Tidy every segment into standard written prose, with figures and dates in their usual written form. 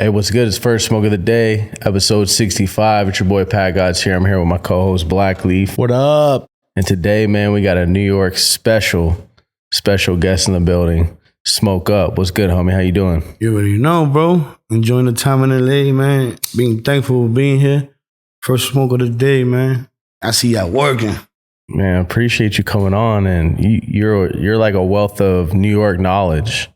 Hey, what's good? It's first smoke of the day, episode 65. It's your boy Pat God's here. I'm here with my co-host Blackleaf. What up? And today, man, we got a New York special guest in the building. Smoke Up. What's good, homie? How you doing? You already know, bro. Enjoying the time in LA, man. Being thankful for being here. First smoke of the day, man. I see y'all working. Man, appreciate you coming on. And you're like a wealth of New York knowledge.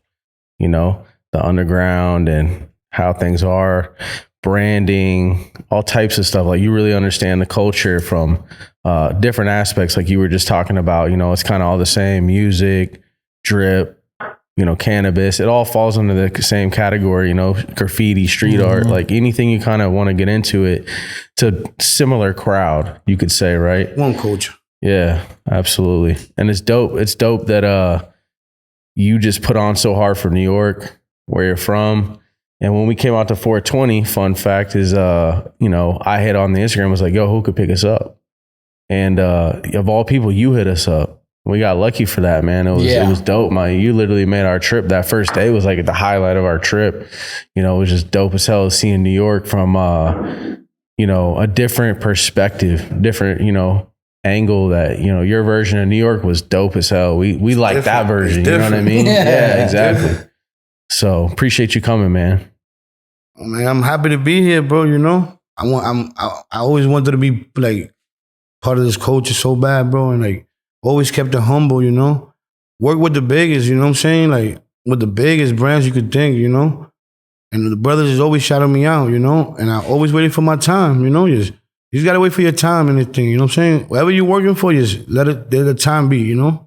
You know, the underground and how things are, branding, all types of stuff. Like, you really understand the culture from different aspects. Like you were just talking about, you know, it's kind of all the same: music, drip, you know, cannabis. It all falls under the same category, you know, graffiti, street art, like anything you kind of want to get into it. It's a similar crowd, you could say, right? One culture. Yeah, absolutely. And it's dope. It's dope that you just put on so hard for New York, where you're from. And when we came out to 420, fun fact is, you know, I hit on the Instagram, was like, yo, who could pick us up? And of all people, you hit us up. We got lucky for that, man. It was dope. You literally made our trip. That first day was like the highlight of our trip. You know, it was just dope as hell seeing New York from, you know, a different perspective, different, you know, angle. That, you know, your version of New York was dope as hell. We like that version. You know what I mean? Yeah, exactly. So appreciate you coming, man. Man, I'm happy to be here, bro. You know, I always wanted to be like part of this culture so bad, bro, and like always kept it humble. You know, work with the biggest. You know what I'm saying? Like with the biggest brands you could think. You know, and the brothers is always shouting me out. You know, and I always waited for my time. You know, you just gotta wait for your time and everything. You know what I'm saying? Whatever you're working for, just let the time be. You know.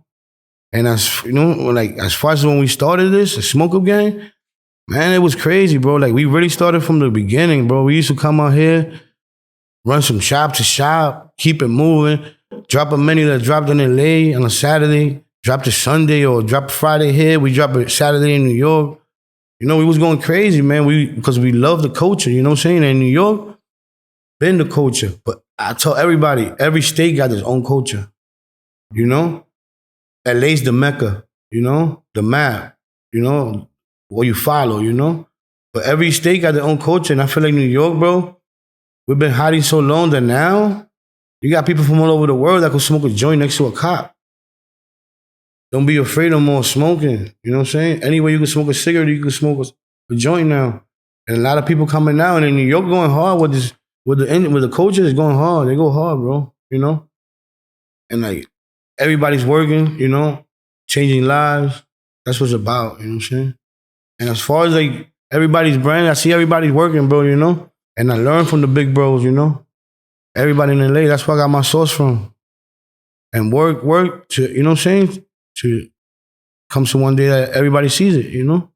And as you know, like as far as when we started this, the Smoke Up gang, man, it was crazy, bro. Like we really started from the beginning, bro. We used to come out here, run from shop to shop, keep it moving, drop a menu that dropped in LA on a Saturday, drop it Sunday or drop Friday here, we drop it Saturday in New York. You know, we was going crazy, man. Because we love the culture, you know what I'm saying? And New York, been the culture. But I tell everybody, every state got its own culture, you know? LA's the Mecca, you know, the map, you know, what you follow, you know. But every state got their own culture, and I feel like New York, bro, we've been hiding so long that now you got people from all over the world that can smoke a joint next to a cop. Don't be afraid no more smoking, you know what I'm saying? Anywhere you can smoke a cigarette, you can smoke a joint now. And a lot of people coming now, and in New York going hard with this, with the culture is going hard. They go hard, bro, you know. And like, everybody's working, you know, changing lives. That's what it's about, you know what I'm saying? And as far as like everybody's brand, I see everybody's working, bro, you know? And I learn from the big bros, you know? Everybody in LA, that's where I got my source from. And work to, you know what I'm saying? To come to one day that everybody sees it, you know?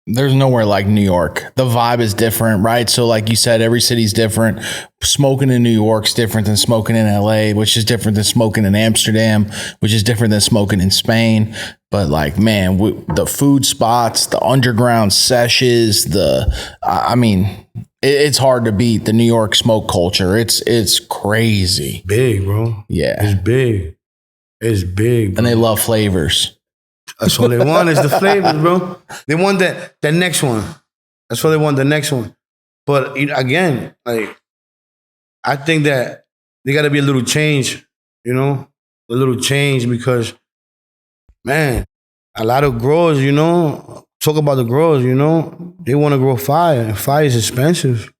There's nowhere like New York. The vibe is different, right? So like you said, every city's different. Smoking in New York's different than smoking in LA, which is different than smoking in Amsterdam, which is different than smoking in Spain. But like, man, the food spots, the underground sessions, it's hard to beat the New York smoke culture. It's crazy. Big, bro. Yeah. It's big. It's big, bro. And they love flavors. That's all they want is the flavors, bro. They want that next one. That's what they want, the next one. But again, like, I think that there got to be a little change, you know? A little change because, man, a lot of growers, you know, talk about the growers, you know, they want to grow fire, and fire is expensive.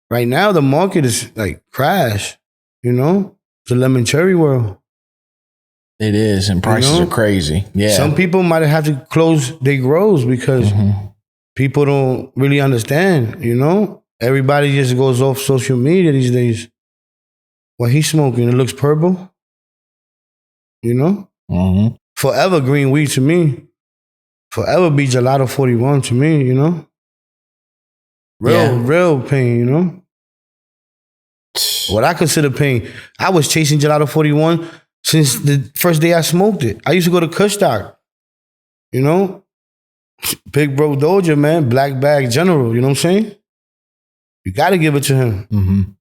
Right now, the market is like crash, you know? It's a lemon cherry world. It is, and prices are crazy. Yeah. Some people might have to close their grows because people don't really understand, you know? Everybody just goes off social media these days. What he's smoking, it looks purple. You know? Forever green weed to me. Forever be Gelato 41 to me, you know? Real pain, you know? What I consider pain, I was chasing Gelato 41 since the first day I smoked it. I used to go to Kushstock, you know? Big Bro Doja, man, Black Bag General, you know what I'm saying? You gotta give it to him.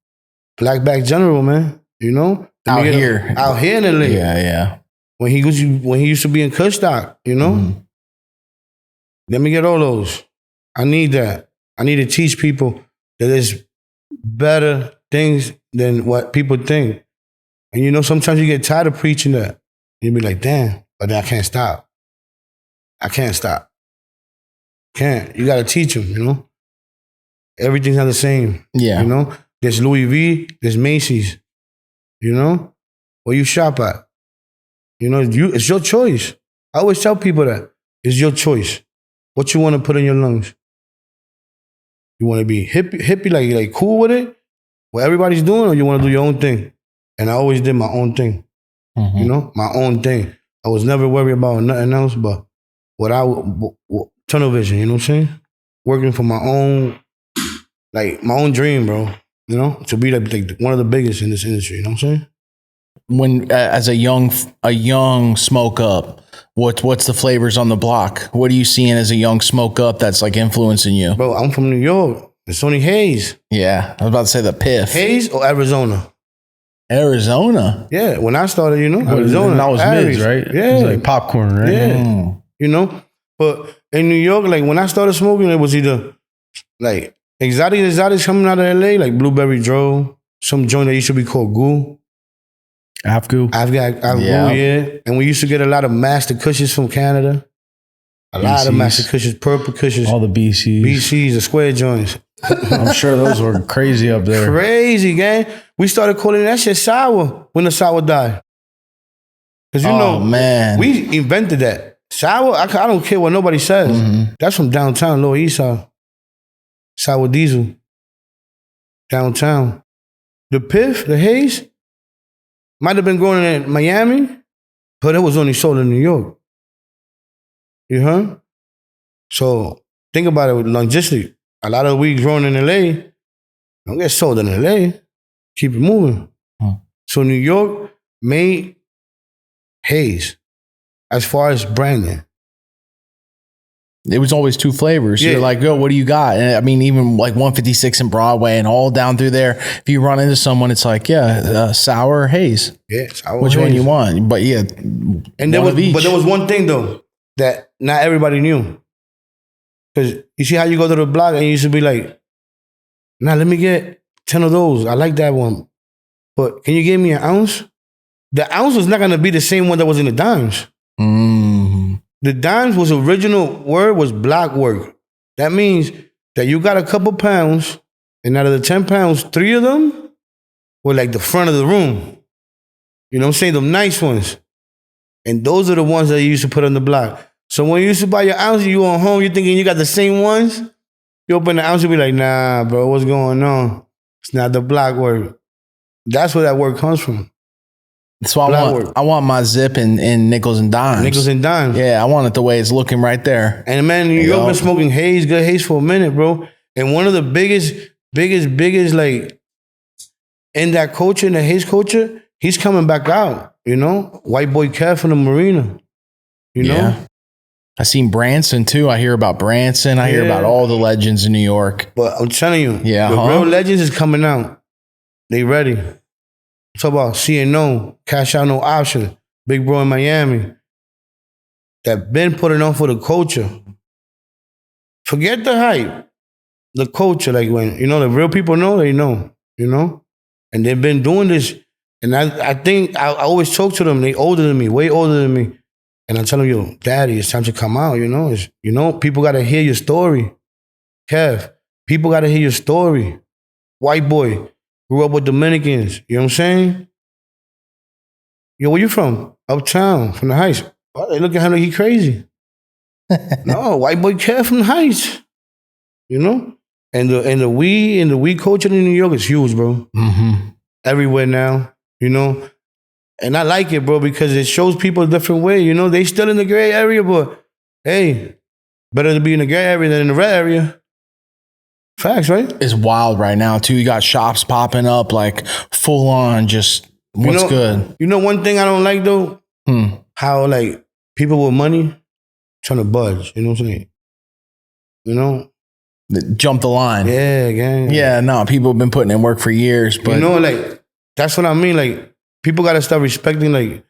Black Bag General, man, you know? Out here in LA. Yeah. When he used to be in Kushstock, you know? Let me get all those. I need that. I need to teach people that there's better things than what people think. And you know, sometimes you get tired of preaching that. You be like, damn, but then I can't stop. I can't stop. Can't. You got to teach them, you know? Everything's not the same. Yeah. You know? There's Louis V, there's Macy's. You know? Where you shop at. You know, it's your choice. I always tell people that. It's your choice. What you want to put in your lungs. You want to be hippie like cool with it? What everybody's doing, or you want to do your own thing? And I always did my own thing. Mm-hmm. You know? My own thing. I was never worried about nothing else but tunnel vision, you know what I'm saying? Working for my own, like my own dream, bro. You know, to be like one of the biggest in this industry. You know what I'm saying? When as a young smoke up, what's the flavors on the block? What are you seeing as a young smoke up that's like influencing you? Bro, I'm from New York. It's only Haze. Yeah, I was about to say the piff. Haze or Arizona? Arizona. Yeah, when I started, you know, Arizona. That was mids, right? Yeah, It was like popcorn, right? Yeah, you know. But in New York, like when I started smoking, it was either like exotics coming out of LA, like Blueberry Dro, some joint that used to be called Goo. Afgoo. I've got yeah. And we used to get a lot of master cushions from Canada. A lot of master cushions, purple cushions. All the BCs. BCs, the square joints. I'm sure those were crazy up there. Crazy, gang. We started calling that shit sour when the sour died. Because you know, man, we invented that. Sour, I don't care what nobody says. Mm-hmm. That's from downtown, Lower East Side. Sour diesel. Downtown. The piff, the haze, might have been growing in Miami, but it was only sold in New York. You heard? So think about it with logistic. A lot of weed grown in LA don't get sold in LA. Keep it moving. So New York made haze as far as branding. it was always two flavors. Yeah. You're like, yo, what do you got? And I mean, even like 156 and Broadway and all down through there, if you run into someone, it's like, yeah, sour or haze. Yeah, sour Which haze. one you want? But yeah, And there was one thing though that not everybody knew. Because you see how you go to the block and you used to be like, nah, let me get 10 of those. I like that one. But can you give me an ounce? The ounce was not going to be the same one that was in the dimes. Mm-hmm. The dimes was original word was block work. That means that you got a couple pounds, and out of the 10 pounds, 3 of them were like the front of the room. You know what I'm saying? Them nice ones. And those are the ones that you used to put on the block. So when you used to buy your ounces, you on home, you thinking you got the same ones. You open the ounce, you be like, nah, bro, what's going on? It's not the block work. That's where that word comes from. So I want my zip in nickels and dimes. Nickels and dimes. Yeah, I want it the way it's looking right there. And man, New York been smoking haze, good haze for a minute, bro. And one of the biggest, like, in that culture, in the haze culture, he's coming back out, you know? White boy Kev from the Marina, you know? Yeah. I seen Branson too. I hear about Branson. I hear about all the legends in New York. But I'm telling you, the real legends is coming out. They ready. Talk about CNO, Cash Out No Option, Big Bro in Miami. That been putting on for the culture. Forget the hype. The culture, like when, you know, the real people know, they know, you know? And they've been doing this. And I think I always talk to them. They older than me, way older than me. And I tell them, yo, daddy, it's time to come out, you know? People got to hear your story. Kev, people got to hear your story. White boy, grew up with Dominicans, you know what I'm saying? Yo, where you from? Uptown, from the Heights. Oh, they look at him like he crazy. No, white boy Kev from the Heights, you know? And the weed culture in New York is huge, bro. Mm-hmm. Everywhere now, you know? And I like it, bro, because it shows people a different way. You know, they still in the gray area, but hey, better to be in the gray area than in the red area. Facts, right? It's wild right now, too. You got shops popping up, like full on, just what's good. You know, one thing I don't like, though? How, like, people with money trying to budge. You know what I'm saying? You know? Jump the line. Yeah, gang. Yeah, no, people have been putting in work for years, but you know, like, that's what I mean. Like, people got to start respecting, like,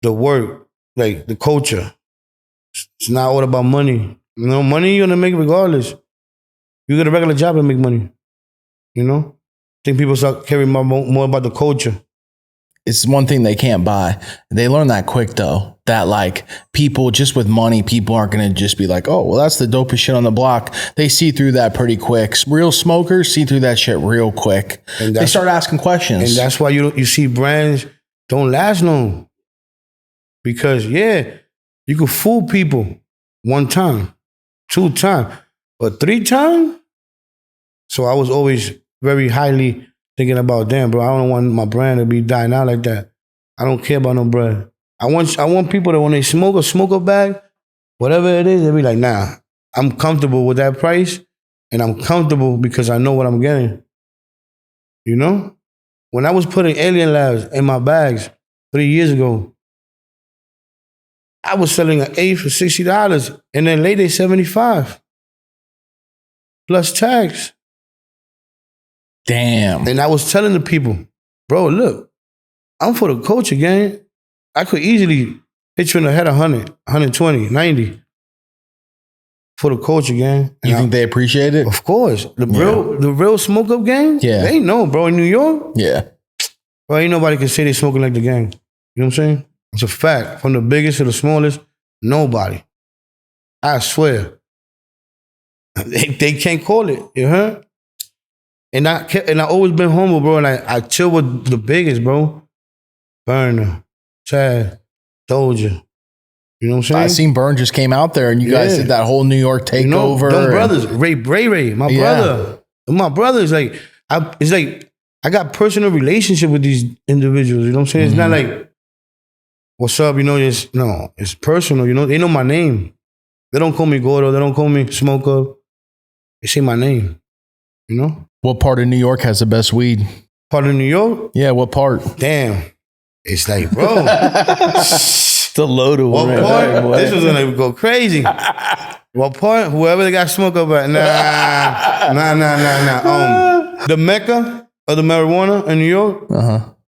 the work, like, the culture. It's not all about money. You know, money you're going to make regardless. You get a regular job and make money. You know? I think people start caring more about the culture. It's one thing they can't buy. They learn that quick though, that like people just with money, people aren't going to just be like, oh, well, that's the dopest shit on the block. They see through that pretty quick. Real smokers see through that shit real quick. And they start asking questions. And that's why you see brands don't last long. Because yeah, you can fool people 1 time, 2 times, but 3 times. So I was always very highly thinking about, damn, bro, I don't want my brand to be dying out like that. I don't care about no brand. I want people that when they smoke a bag, whatever it is, they be like, nah, I'm comfortable with that price, and I'm comfortable because I know what I'm getting. You know? When I was putting Alien Labs in my bags 3 years ago, I was selling an 8 for $60, and then later $75 plus tax. Damn. And I was telling the people, bro, look, I'm for the culture, gang. I could easily hit you in the head 100, 120, 90 for the culture, gang. You think they appreciate it? Of course. The real Smoke Up gang? Yeah. They know, bro. In New York? Yeah. Bro, ain't nobody can say they smoking like the gang. You know what I'm saying? It's a fact. From the biggest to the smallest, nobody. I swear. They can't call it. You heard? And I always been humble, bro. And I chill with the biggest, bro. Burner, Chad, Doja. You know what I'm saying? I seen Burn just came out there, and you guys did that whole New York takeover. You know, them brothers, Ray, my brother. My brothers, like, it's like I got personal relationship with these individuals. You know what I'm saying? It's not like, what's up? You know, it's personal. You know, they know my name. They don't call me Gordo. They don't call me Smoke Up. They say my name. You know? What part of New York has the best weed? Part of New York? Yeah, what part? Damn. It's like, bro. The loaded one. What part? This was gonna go crazy. What part? Whoever they got Smoke Up at. Nah. The Mecca of the marijuana in New York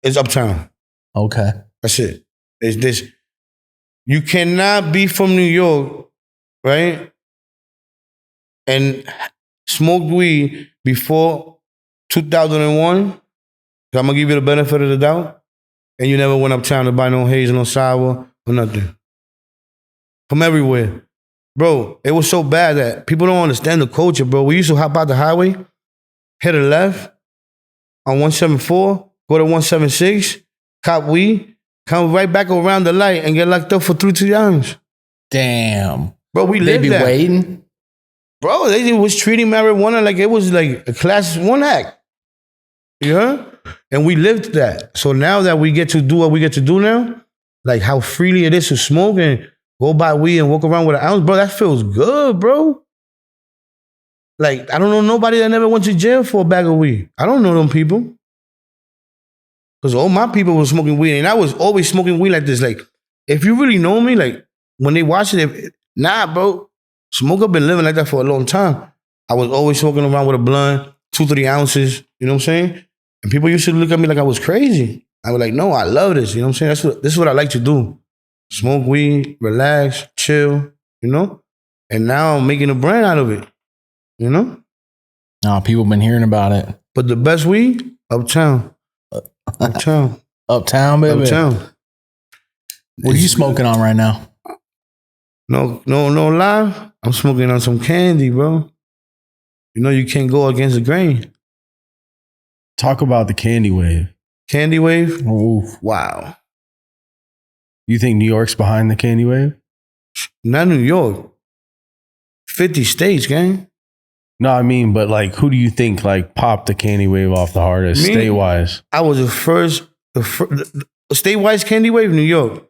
is Uptown. Okay. That's it. It's this. You cannot be from New York, right? And smoke weed before 2001. I'm gonna give you the benefit of the doubt. And you never went uptown to buy no haze, no sour, or nothing. From everywhere. Bro, it was so bad that people don't understand the culture, bro. We used to hop out the highway, hit a left on 174, go to 176, cop weed, come right back around the light and get locked up for 3 hours. Damn. Bro, we lived that. They be waiting? Bro, they was treating marijuana like it was like a class 1 act. You heard? And we lived that. So now that we get to do what we get to do now, like how freely it is to smoke and go buy weed and walk around with an ounce, bro, that feels good, bro. Like, I don't know nobody that never went to jail for a bag of weed. I don't know them people. Because all my people were smoking weed, and I was always smoking weed like this. Like, if you really know me, like, when they watch it, nah, bro, Smoke Up been living like that for a long time. I was always smoking around with a blunt, 2-3 ounces, you know what I'm saying? And people used to look at me like I was crazy. I was like, no, I love this, you know what I'm saying? This is what I like to do. Smoke weed, relax, chill, you know? And now I'm making a brand out of it, you know? No, people been hearing about it. But the best weed, Uptown. Uptown. Uptown, baby. Uptown. What are you smoking on right now? No lie. I'm smoking on some candy, bro. You know you can't go against the grain. Talk about the candy wave. Candy wave? Oof. Wow. You think New York's behind the candy wave? Not New York. 50 states, gang. No, I mean, but like, who do you think like popped the candy wave off the hardest, state-wise? I was the first state-wise candy wave, New York.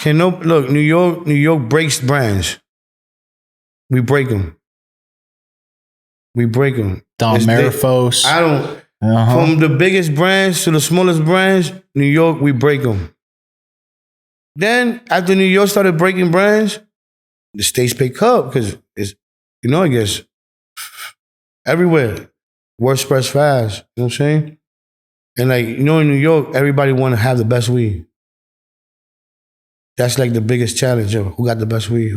Look, New York breaks brands. We break them. Don Marifos. I don't. From the biggest brands to the smallest brands, New York, we break them. Then, after New York started breaking brands, the states pick up because it's, you know, I guess, everywhere. Word spreads fast. You know what I'm saying? And like, you know, in New York, everybody want to have the best weed. That's like the biggest challenge ever. Who got the best weed?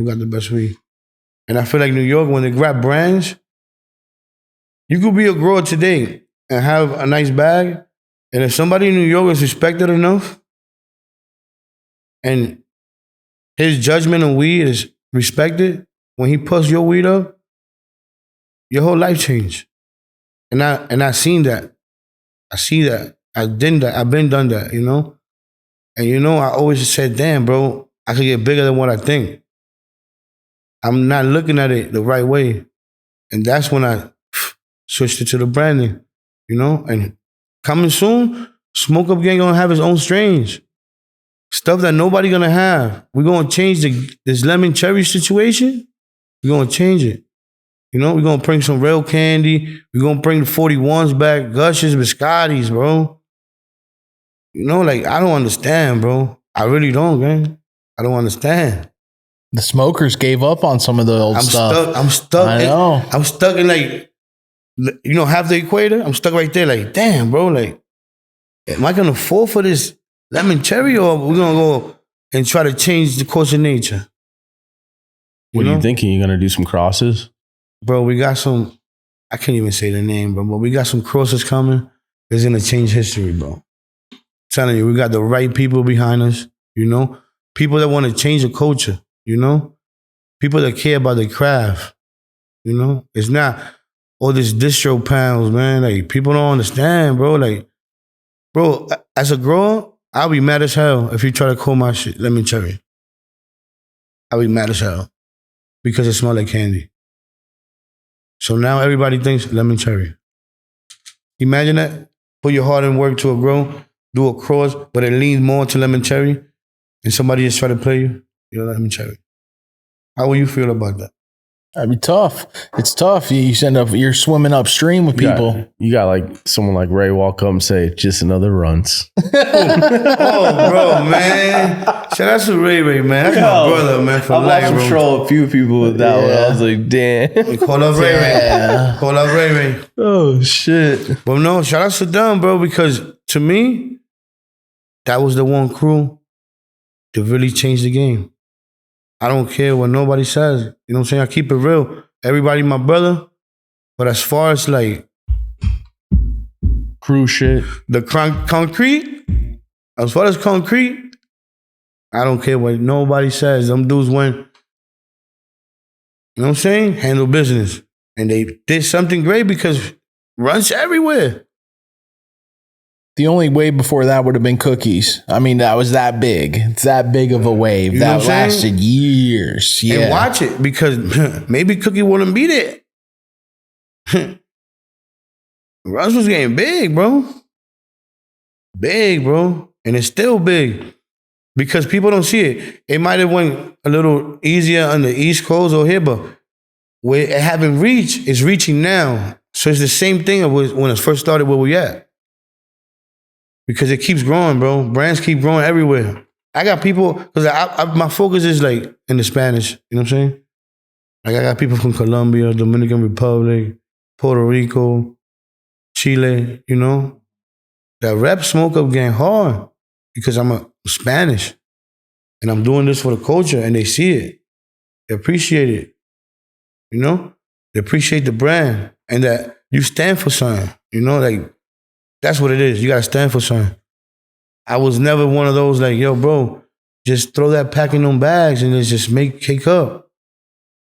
And I feel like New York, when they grab brands, You could be a grower today and have a nice bag, and if somebody in New York is respected enough, and his judgment on weed is respected, when he puts your weed up, your whole life changed. And I seen that. I see that. I did that. I've been done that, you know? And you know, I always said, damn, bro, I could get bigger than what I think. I'm not looking at it the right way. And that's when I switched it to the branding, you know? And coming soon, Smoke Up Gang gonna have its own strains. Stuff that nobody gonna have. We're gonna change this lemon cherry situation. We're gonna change it. You know, we're gonna bring some real candy. We're gonna bring the 41s back, Gushes, Biscottis, bro. You know, like, I don't understand, bro. I really don't, man. I don't understand. The smokers gave up on some of the old stuff. I'm stuck. I know. I'm stuck in, like, you know, half the equator. I'm stuck right there, like, damn, bro. Like, am I gonna fall for this lemon cherry, or we're gonna go and try to change the course of nature? What are you thinking? You gonna do some crosses? Bro, we got some, I can't even say the name, bro, but we got some crosses coming that's gonna change history, bro. I'm telling you, we got the right people behind us, you know? People that want to change the culture, you know? People that care about their craft, you know? It's not all this distro pounds, man. Like, people don't understand, bro. Like, bro, as a grower, I'll be mad as hell if you try to call my shit lemon cherry. I'll be mad as hell because it smells like candy. So now everybody thinks lemon cherry. Imagine that. Put your heart and work to a grow, do a cross, but it leans more to lemon cherry, and somebody just try to play you, you're lemon cherry. How will you feel about that? That'd be tough. It's tough. You're swimming upstream with people. You got like someone like Ray walk up and say, just another runs. Oh, bro, man. Shout out to Ray, man. That's my brother, man, for life, bro. I control a few people with that one. I was like, damn. Call up Ray. Yeah. Call up Ray. Oh, shit. But no, shout out to them, bro, because to me, that was the one crew that really changed the game. I don't care what nobody says. You know what I'm saying? I keep it real. Everybody my brother. But as far as like Crew shit. the concrete, as far as concrete, I don't care what nobody says. Them dudes went, you know what I'm saying? Handle business. And they did something great because runs everywhere. The only wave before that would have been cookies. I mean, that was that big. It's that big of a wave. You know that lasted years. Yeah. And watch it because maybe Cookie wouldn't beat it. Runs was getting big, bro. Big, bro. And it's still big because people don't see it. It might have went a little easier on the East Coast or here, but where it haven't reached, it's reaching now. So it's the same thing when it first started where we at. Because it keeps growing, bro. Brands keep growing everywhere. I got people, because my focus is like in the Spanish, you know what I'm saying? Like I got people from Colombia, Dominican Republic, Puerto Rico, Chile, you know? That rep Smoke Up Gang hard because I'm a Spanish and I'm doing this for the culture and they see it. They appreciate it, you know? They appreciate the brand and that you stand for something, you know? Like, that's what it is. You gotta stand for something. I was never one of those like, yo, bro, just throw that pack in them bags and let's just make cake up.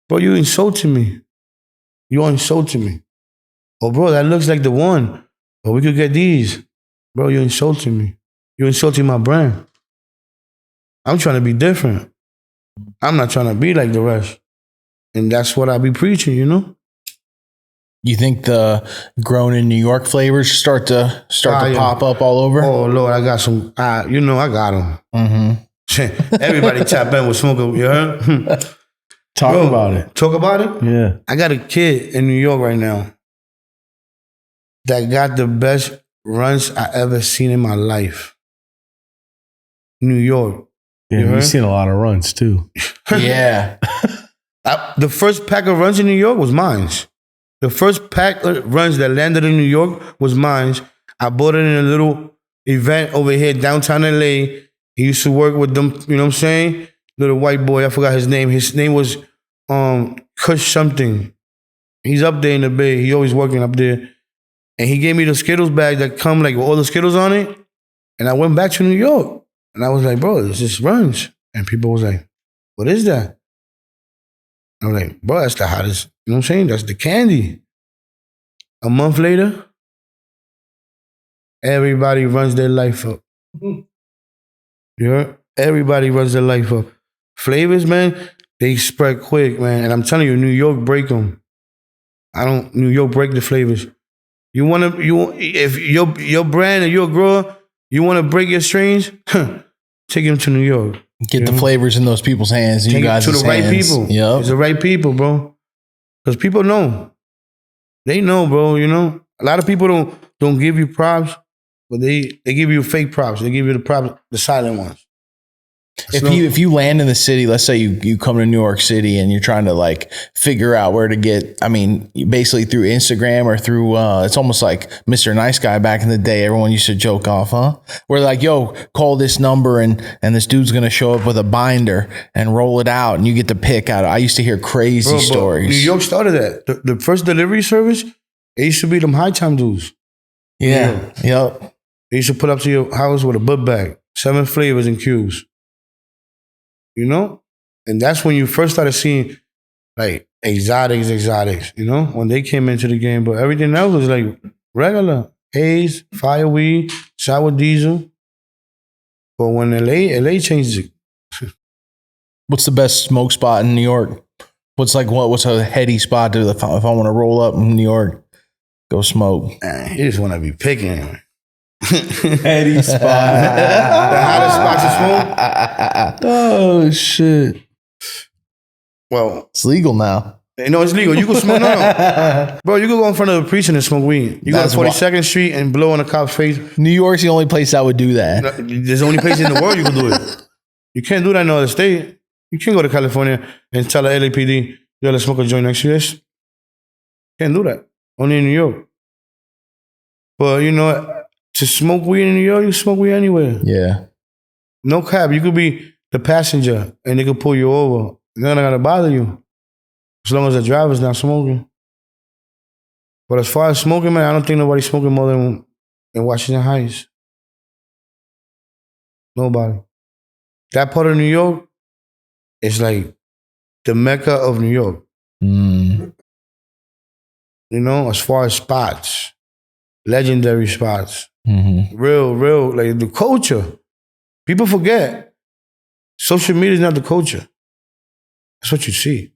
Bro, you insulting me. You insulting me. Oh, bro, that looks like the one. But we could get these. Bro, you insulting me. You insulting my brand. I'm trying to be different. I'm not trying to be like the rest. And that's what I be preaching, you know? You think the grown in New York flavors start to pop up all over? Oh, Lord, I got some, you know, I got them. Mm-hmm. Everybody tap in with Smoke Up, you heard? Talk about it. Talk about it? Yeah. I got a kid in New York right now that got the best runs I ever seen in my life. New York. Yeah, you've seen a lot of runs too. Yeah. The first pack of runs in New York was mine. The first pack of runs that landed in New York was mine. I bought it in a little event over here, downtown LA. He used to work with them, you know what I'm saying? Little white boy, I forgot his name. His name was Kush something. He's up there in the Bay. He always working up there. And he gave me the Skittles bag that come like with all the Skittles on it. And I went back to New York. And I was like, bro, this is Runs. And people was like, what is that? I'm like, bro, that's the hottest, you know what I'm saying? That's the candy. A month later, everybody runs their life up. Yeah, everybody runs their life up. Flavors, man, they spread quick, man. And I'm telling you, New York break them. New York break the flavors. If your brand and your grower, you want to break your strains, take them to New York. Get the flavors in those people's hands. And Take you guys it to the right people. Yep. It's the right people, bro. Because people know. They know, bro, you know. A lot of people don't give you props, but they give you fake props. They give you the props, the silent ones. If you land in the city, let's say you come to New York City and you're trying to like figure out where to get, I mean, basically through Instagram or through, it's almost like Mr. Nice Guy back in the day. Everyone used to joke off, huh? We're like, yo, call this number and this dude's going to show up with a binder and roll it out and you get to pick out. I used to hear crazy stories. New York started that. The first delivery service, it used to be them high time dudes. Yeah. Yep. They used to put up to your house with a book bag, 7 flavors in cubes. You know? And that's when you first started seeing like exotics, you know, when they came into the game. But everything else was like regular. Haze, fireweed, sour diesel. But when LA changed it. What's the best smoke spot in New York? What's a heady spot to if I want to roll up in New York, go smoke? Man, you just want to be picking. Heady spot. The hottest spot to smoke? Oh shit. Well, it's legal now. No, it's legal. You can smoke. No. Bro, you can go in front of the precinct and smoke weed. You go to 42nd Street and blow on a cop's face. New York's the only place I would do that. There's the only place in the world you can do it. You can't do that in no other state. You can't go to California and tell the LAPD, yo, let's smoke a joint next to this. Can't do that. Only in New York. But you know, to smoke weed in New York, you smoke weed anywhere. Yeah. No cap. You could be the passenger and they could pull you over. They're not gonna bother you. As long as the driver's not smoking. But as far as smoking, man, I don't think nobody's smoking more than in Washington Heights. Nobody. That part of New York is like the Mecca of New York. Mm. You know, as far as spots, legendary spots. Mm-hmm. Real, like the culture. People forget. Social media is not the culture. That's what you see.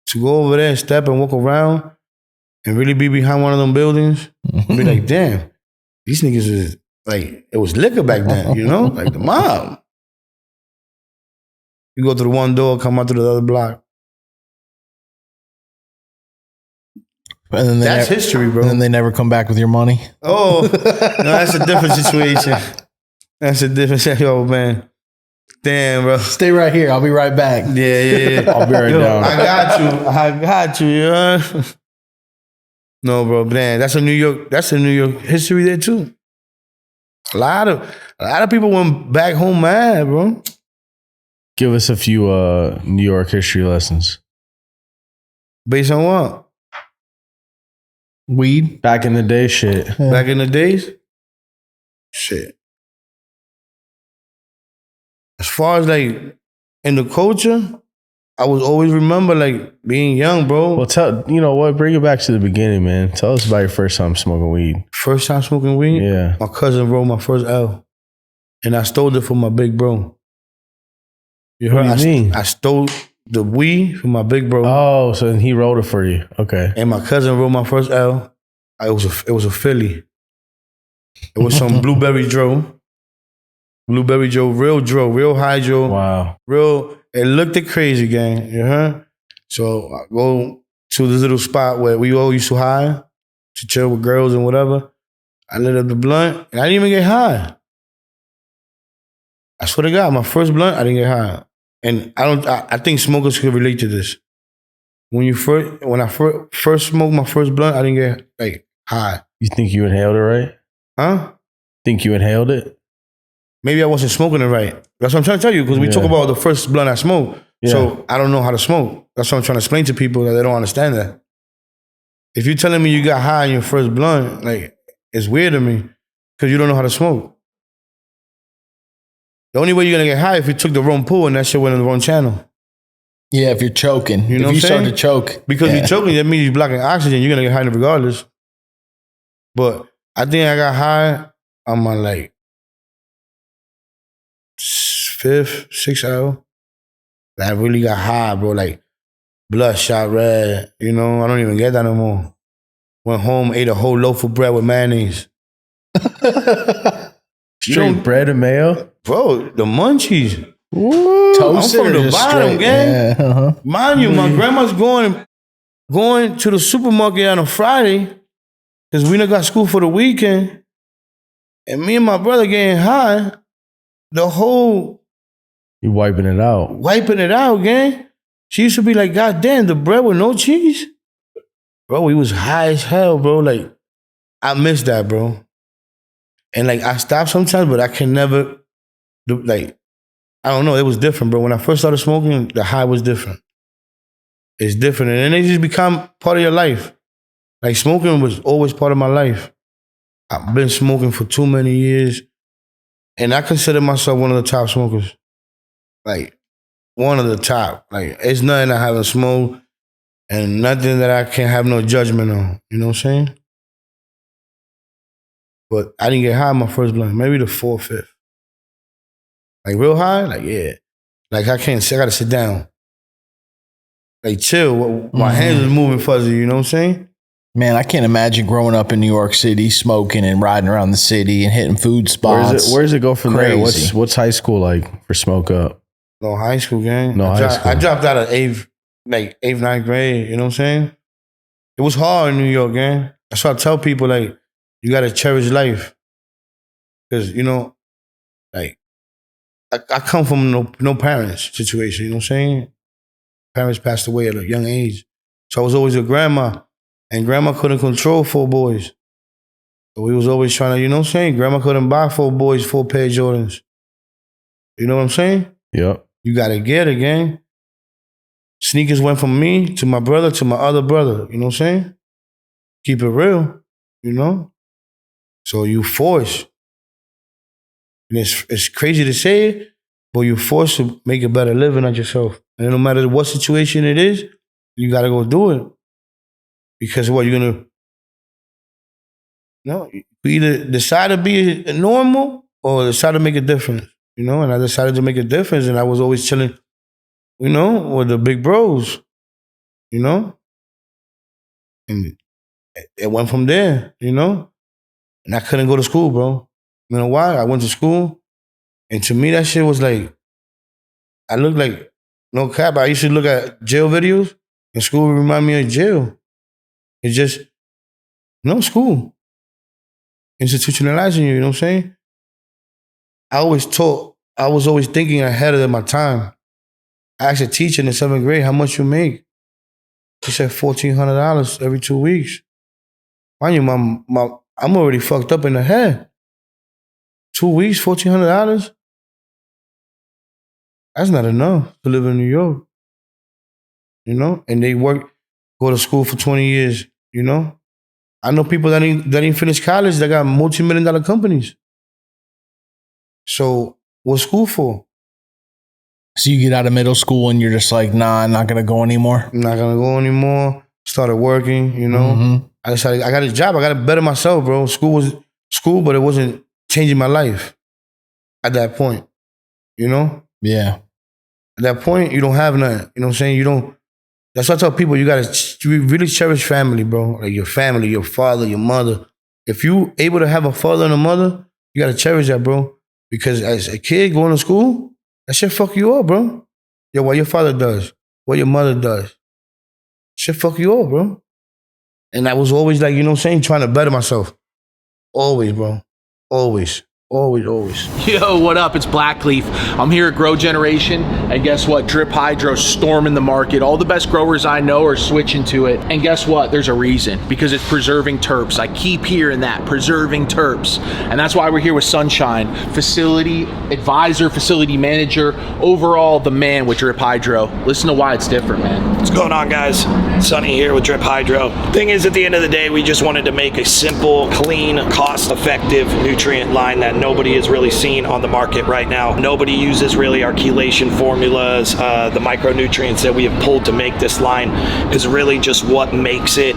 To go over there and step and walk around and really be behind one of them buildings and be like, damn, these niggas is like, it was liquor back then, you know? Like the mob. You go through the one door, come out through the other block. And then that's history, bro. And then they never come back with your money. Oh, no, that's a different situation. That's a different situation, oh, man. Damn, bro. Stay right here. I'll be right back. Yeah. I'll be right down. I got you. You know? No, bro, man. That's a New York history there too. A lot of people went back home mad, bro. Give us a few New York history lessons. Based on what? Weed? Back in the day, shit. Yeah. Back in the days? Shit. As far as like in the culture, I was always remember like being young, bro. Well, you know what? Bring it back to the beginning, man. Tell us about your first time smoking weed. First time smoking weed? Yeah. My cousin rolled my first L. And I stole it from my big bro. You heard? What do you mean? I stole the weed from my big bro. Oh, so he rolled it for you. Okay. And my cousin rolled my first L. It was a Philly. It was some Blueberry Joe. Blueberry Joe, real high Joe. Wow. It looked crazy, gang. You heard? So I go to this little spot where we all used to hide to chill with girls and whatever. I lit up the blunt and I didn't even get high. I swear to God, my first blunt, I didn't get high. And I think smokers could relate to this. When I first smoked my first blunt, I didn't get like high. You think you inhaled it right? Huh? Think you inhaled it? Maybe I wasn't smoking it right. That's what I'm trying to tell you, because we talk about the first blunt I smoked. Yeah. So I don't know how to smoke. That's what I'm trying to explain to people, that they don't understand that. if you're telling me you got high in your first blunt, like, it's weird to me because you don't know how to smoke. The only way you're gonna get high if you took the wrong pull and that shit went in the wrong channel. Yeah, if you're choking. You know if you what I'm start to saying? choke. Because you're choking, that means you're blocking oxygen. You're gonna get high regardless. But I think I got high on my like 5th, 6th hour. I really got high, bro. Like bloodshot red. You know, I don't even get that no more. Went home, ate a whole loaf of bread with mayonnaise. Straight bread and mayo? Bro, the munchies. Toasted I'm from or the just bottom, straight? gang. Yeah, uh-huh. Mind you, my grandma's going to the supermarket on a Friday because we done got school for the weekend. And me and my brother getting high, the whole You wiping it out. wiping it out, gang. She used to be like, God damn, the bread with no cheese? Bro, we was high as hell, bro. Like, I miss that, bro. And like, I stop sometimes, but I can never do, like, I don't know. It was different, bro. When I first started smoking, the high was different. It's different. And then it just become part of your life. Like, smoking was always part of my life. I've been smoking for too many years. And I consider myself one of the top smokers. Like, one of the top. Like, it's nothing I haven't smoked and nothing that I can't have no judgment on. You know what I'm saying? But I didn't get high on my first blunt. Maybe the 4th, 5th. Like, real high? Like, yeah. Like, I gotta sit down. Like, chill. My hands is moving fuzzy, you know what I'm saying? Man, I can't imagine growing up in New York City, smoking and riding around the city and hitting food spots. Where does it go from there? Crazy. What's high school like for Smoke Up? No high school, gang. No high school. I dropped out of 8th, 9th grade, you know what I'm saying? It was hard in New York, gang. That's why I tell people, like, you gotta cherish life. Because, you know, like, I come from no parents situation, you know what I'm saying? Parents passed away at a young age. So I was always with grandma. And grandma couldn't control 4 boys. So we was always trying to, you know what I'm saying? Grandma couldn't buy 4 boys 4 pair of Jordans. You know what I'm saying? Yep. You gotta get it, gang. Sneakers went from me to my brother to my other brother. You know what I'm saying? Keep it real, you know? So you force. And it's crazy to say it, but you forced to make a better living on yourself. And no matter what situation it is, you gotta go do it. Because what, you're gonna, you know, you either decide to be normal or decide to make a difference, you know? And I decided to make a difference, and I was always chilling, you know, with the big bros, you know? And it went from there, you know? And I couldn't go to school, bro. You know why? I went to school, and to me, that shit was like, I looked like, no cap, I used to look at jail videos, and school would remind me of jail. It's just, no school. Institutionalizing you, you know what I'm saying? I was always thinking ahead of my time. I asked a teacher in the 7th grade, how much you make? She said $1,400 every 2 weeks. Mind you, I'm already fucked up in the head. 2 weeks, $1,400? That's not enough to live in New York. You know? And they go to school for 20 years, you know? I know people that didn't finish college that got multi-million-dollar companies. So, what's school for? So you get out of middle school and you're just like, nah, I'm not going to go anymore. I'm not going to go anymore. Started working, you know. Mm-hmm. I decided I got a job. I got to better myself, bro. School was school, but it wasn't changing my life at that point, you know? Yeah. At that point, you don't have nothing. You know what I'm saying? You don't. That's why I tell people, you got to really cherish family, bro. Like your family, your father, your mother. If you able to have a father and a mother, you got to cherish that, bro. Because as a kid going to school, that shit fuck you up, bro. Yo, what your father does, what your mother does, shit fuck you up, bro. And I was always like, you know what I'm saying, trying to better myself. Always, bro. Always. Always, always. Yo, what up? It's Blackleaf. I'm here at Grow Generation, and guess what? Drip Hydro storming the market. All the best growers I know are switching to it, and guess what? There's a reason, because it's preserving terps. I keep hearing that, preserving terps, and that's why we're here with Sunshine, facility advisor, facility manager, overall the man with Drip Hydro. Listen to why it's different, man. What's going on, guys? Sunny here with Drip Hydro. Thing is, at the end of the day, we just wanted to make a simple, clean, cost-effective nutrient line that nobody has really seen on the market right now. Nobody uses really our chelation formulas. The micronutrients that we have pulled to make this line is really just what makes it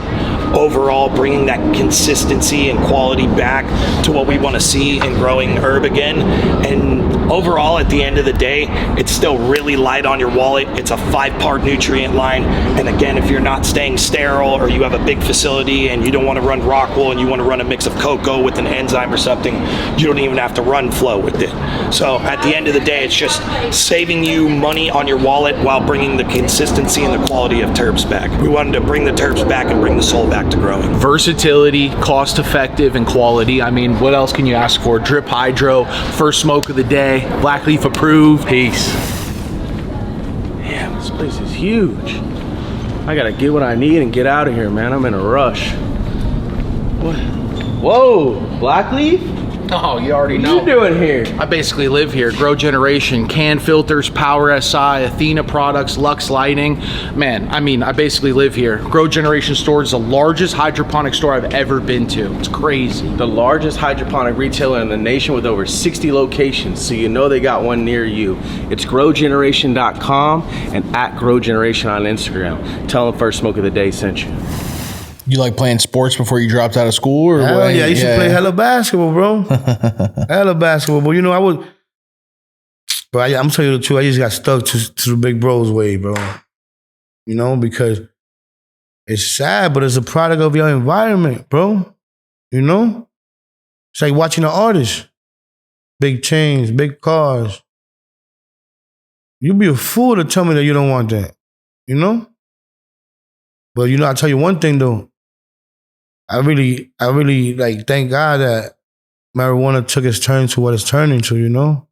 overall, bringing that consistency and quality back to what we want to see in growing herb again. And overall, at the end of the day, it's still really light on your wallet. It's a 5-part nutrient line. And again, if you're not staying sterile, or you have a big facility and you don't want to run rock wool and you want to run a mix of cocoa with an enzyme or something, you don't even have to run flow with it. So at the end of the day, it's just saving you money on your wallet while bringing the consistency and the quality of terps back. We wanted to bring the terps back and bring the soul back to growing. Versatility, cost effective, and quality. I mean, what else can you ask for? Drip Hydro, first smoke of the day, Blackleaf approved. Peace. Damn, this place is huge. I gotta get what I need and get out of here, man. I'm in a rush. What? Whoa, Blackleaf? Oh, you already What know. you doing here? I basically live here. Grow Generation, can filters, Power SI, Athena products, Lux lighting. Man, I mean, I basically live here. Grow Generation store is the largest hydroponic store I've ever been to. It's crazy. The largest hydroponic retailer in the nation with over 60 locations, so you know they got one near you. It's growgeneration.com and at growgeneration on Instagram. Tell them First Smoke of the Day sent you. You like playing sports before you dropped out of school? Or Hell yeah, I used to play hella basketball, bro. Hella basketball. But you know, I'm telling you the truth, I just got stuck to the big bros way, bro. You know, because it's sad, but it's a product of your environment, bro. You know? It's like watching an artist. Big chains, big cars. You'd be a fool to tell me that you don't want that. You know? But you know, I'll tell you one thing though. I really like thank God that marijuana took its turn to what it's turning to, you know?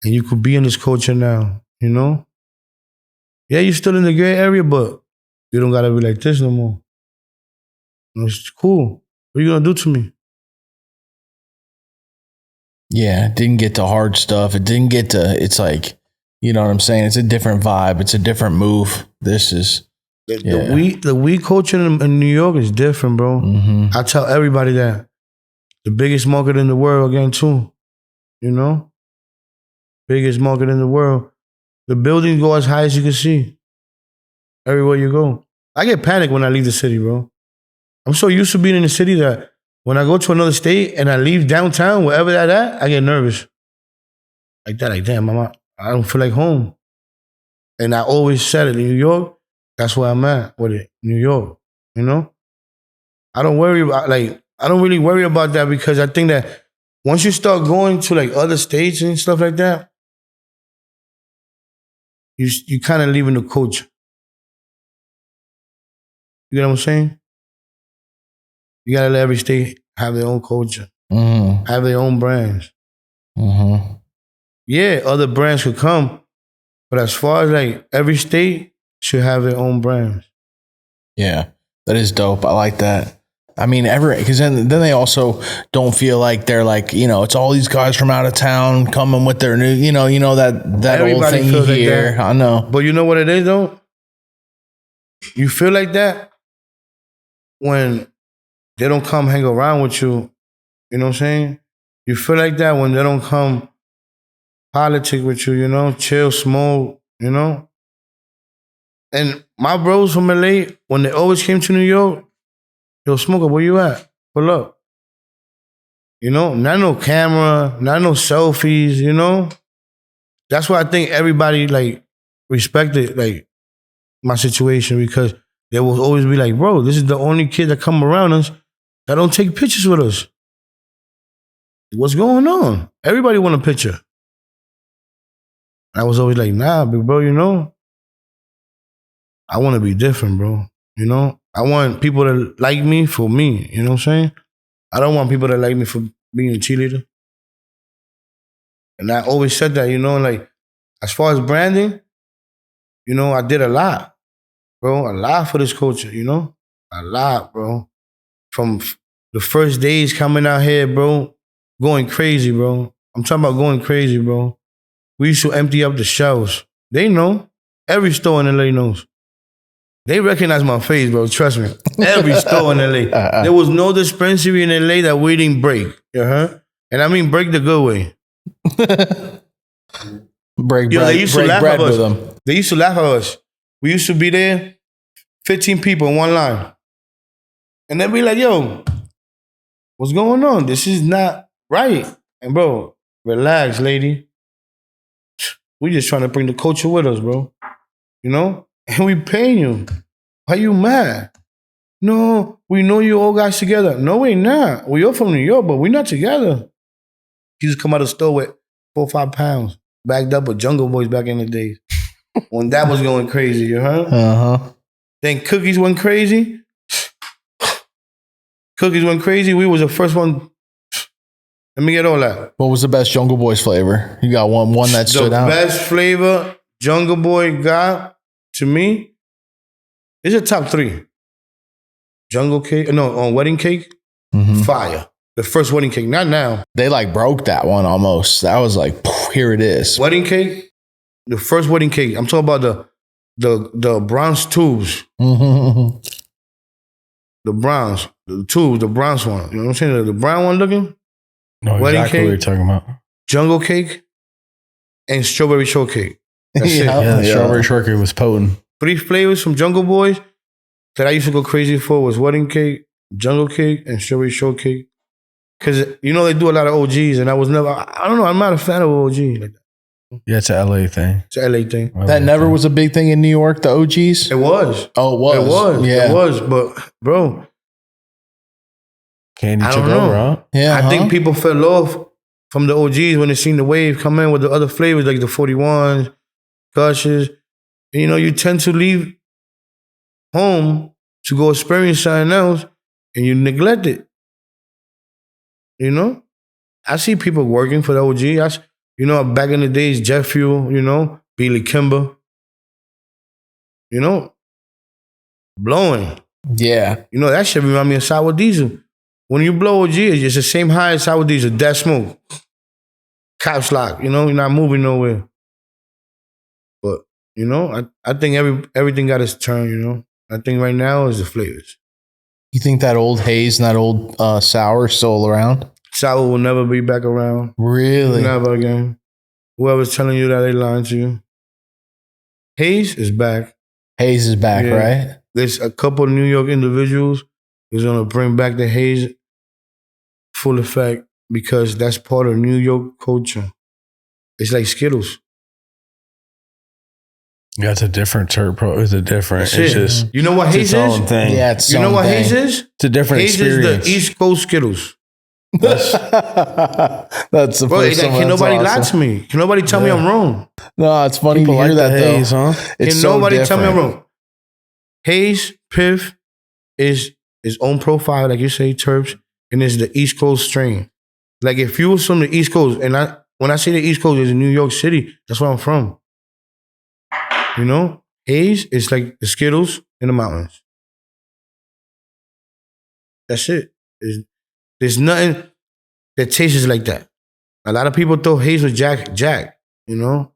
And you could be in this culture now, you know? Yeah, you're still in the gray area, but you don't gotta be like this no more. You know, it's cool. What are you gonna do to me? Yeah, it didn't get to hard stuff. It didn't get to, it's like, you know what I'm saying? It's a different vibe. It's a different move. This is... The weed culture in New York is different, bro. Mm-hmm. I tell everybody that. The biggest market in the world again, too. You know? Biggest market in the world. The buildings go as high as you can see. Everywhere you go. I get panicked when I leave the city, bro. I'm so used to being in the city that when I go to another state and I leave downtown, wherever that at, I get nervous. Like that, like, damn, mama, I don't feel like home. And I always said it in New York. That's where I'm at with it, New York, you know? I don't really worry about that because I think that once you start going to like other states and stuff like that, you kind of leaving the culture. You get what I'm saying? You gotta let every state have their own culture, have their own brands. Mm-hmm. Yeah, other brands could come, but as far as like every state, should have their own brands. Yeah, that is dope. I like that. I mean, because then they also don't feel like they're like, you know, it's all these guys from out of town coming with their new, you know that old thing you hear. Like I know, but you know what it is though. You feel like that when they don't come hang around with you. You know what I'm saying? You feel like that when they don't come politic with you. You know, chill, smoke. You know. And my bros from LA, when they always came to New York, yo, Smoker, where you at? Pull up. You know, not no camera, not no selfies, you know? That's why I think everybody, like, respected, like, my situation because they will always be like, bro, this is the only kid that come around us that don't take pictures with us. What's going on? Everybody want a picture. I was always like, nah, big bro, you know? I want to be different, bro. You know? I want people to like me for me. You know what I'm saying? I don't want people to like me for being a cheerleader. And I always said that, you know, like, as far as branding, you know, I did a lot, bro. A lot for this culture, you know? A lot, bro. From the first days coming out here, bro, going crazy, bro. I'm talking about going crazy, bro. We used to empty up the shelves. They know. Every store in LA knows. They recognize my face, bro. Trust me. Every store in LA. There was no dispensary in LA that we didn't break. Uh-huh. And I mean break the good way. break Yo, bread, they used to break laugh bread at with us. them. They used to laugh at us. We used to be there, 15 people in one line. And they'd be like, yo, what's going on? This is not right. And bro, relax, lady. We just trying to bring the culture with us, bro. You know? And we paying you. Why you mad? No, we know you all guys together. No, we not. We all from New York, but we not together. He just come out of the store with 4 or 5 pounds, backed up with Jungle Boys back in the days. When that was going crazy, you heard? Uh-huh. Then Cookies went crazy. Cookies went crazy. We was the first one. Let me get all that. What was the best Jungle Boys flavor? You got one that stood out. The best flavor Jungle Boy got to me is a top 3. Jungle cake, no, on wedding cake, fire. The first wedding cake, not now. They like broke that one almost. That was like, here it is. Wedding cake, the first wedding cake. I'm talking about the bronze tubes. Mm-hmm. The bronze, the tubes, the bronze one. You know what I'm saying? The brown one looking. No, Wedding exactly cake, what you're talking about. Jungle cake, and strawberry shortcake. That's it. Yeah, the strawberry shortcake was potent. 3 flavors from Jungle Boys that I used to go crazy for was wedding cake, jungle cake, and strawberry shortcake. Because, you know, they do a lot of OGs, and I was never, I don't know, I'm not a fan of OG like that. Yeah, it's a LA thing. It's an LA thing. That never was a big thing in New York, the OGs? It was. Oh, it was? It was. Yeah. It was. But, bro, Candy I took don't know. over, huh? Yeah. I think people fell off from the OGs when they seen the wave come in with the other flavors like the 41s, Gushes. And, you know, you tend to leave home to go experience something else and you neglect it. You know? I see people working for the OG. You know, back in the days, Jet Fuel, you know, Billy Kimber. You know? Blowing. Yeah. You know, that shit remind me of sour diesel. When you blow OG, it's the same high as sour diesel, dead smoke. Caps lock, you know, you're not moving nowhere. But, you know, I think everything got its turn, you know. I think right now is the flavors. You think that old haze and that old sour is still around? Sour will never be back around. Really? Never again. Whoever's telling you that, they lying to you. Haze is back. Haze is back, Yeah. right? There's a couple of New York individuals who's gonna bring back the haze full effect because that's part of New York culture. It's like Skittles. Yeah, it's a different terp. It's a different. That's It's it. just. You know what It's haze its is? own thing. Yeah, it's You know what something. haze is? It's a different Haze experience. is the East Coast Skittles. That's the Bro, first can one. nobody That's lie awesome. to me? Can nobody tell me I'm wrong? No, it's funny People to hear like that the though. haze, huh? It's Can so nobody tell me I'm different. wrong? Haze, Piff is his own profile, like you say, terps, and it's the East Coast strain. Like if you was from the East Coast, and when I say the East Coast, it's in New York City. That's where I'm from. You know, haze is like the Skittles in the mountains. That's it. There's nothing that tastes like that. A lot of people thought haze was Jack. You know,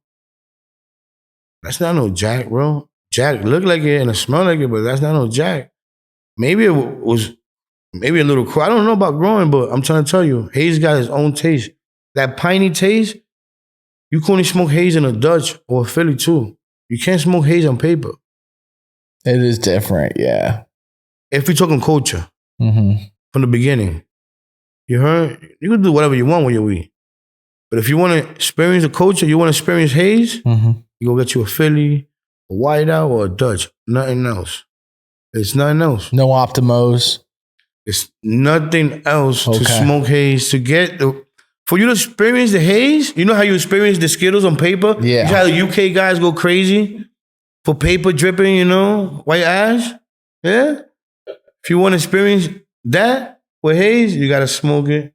that's not no Jack, bro. Jack look like it and it smell like it, but that's not no Jack. Maybe it was maybe a little cool. I don't know about growing, but I'm trying to tell you, haze got his own taste. That piney taste, you can only smoke haze in a Dutch or a Philly too. You can't smoke haze on paper. It is different, yeah. If we're talking culture Mm-hmm. from the beginning, you heard? You can do whatever you want with your weed. But if you want to experience the culture, you want to experience haze, Mm-hmm. you go get you a Philly, a Whiteout, or a Dutch. Nothing else. It's nothing else. No Optimos. It's nothing else to Okay. smoke haze. To get for you to experience the haze, you know how you experience the Skittles on paper? Yeah. You see how the UK guys go crazy for paper dripping, you know, white ash? Yeah? If you want to experience that with haze, you got to smoke it.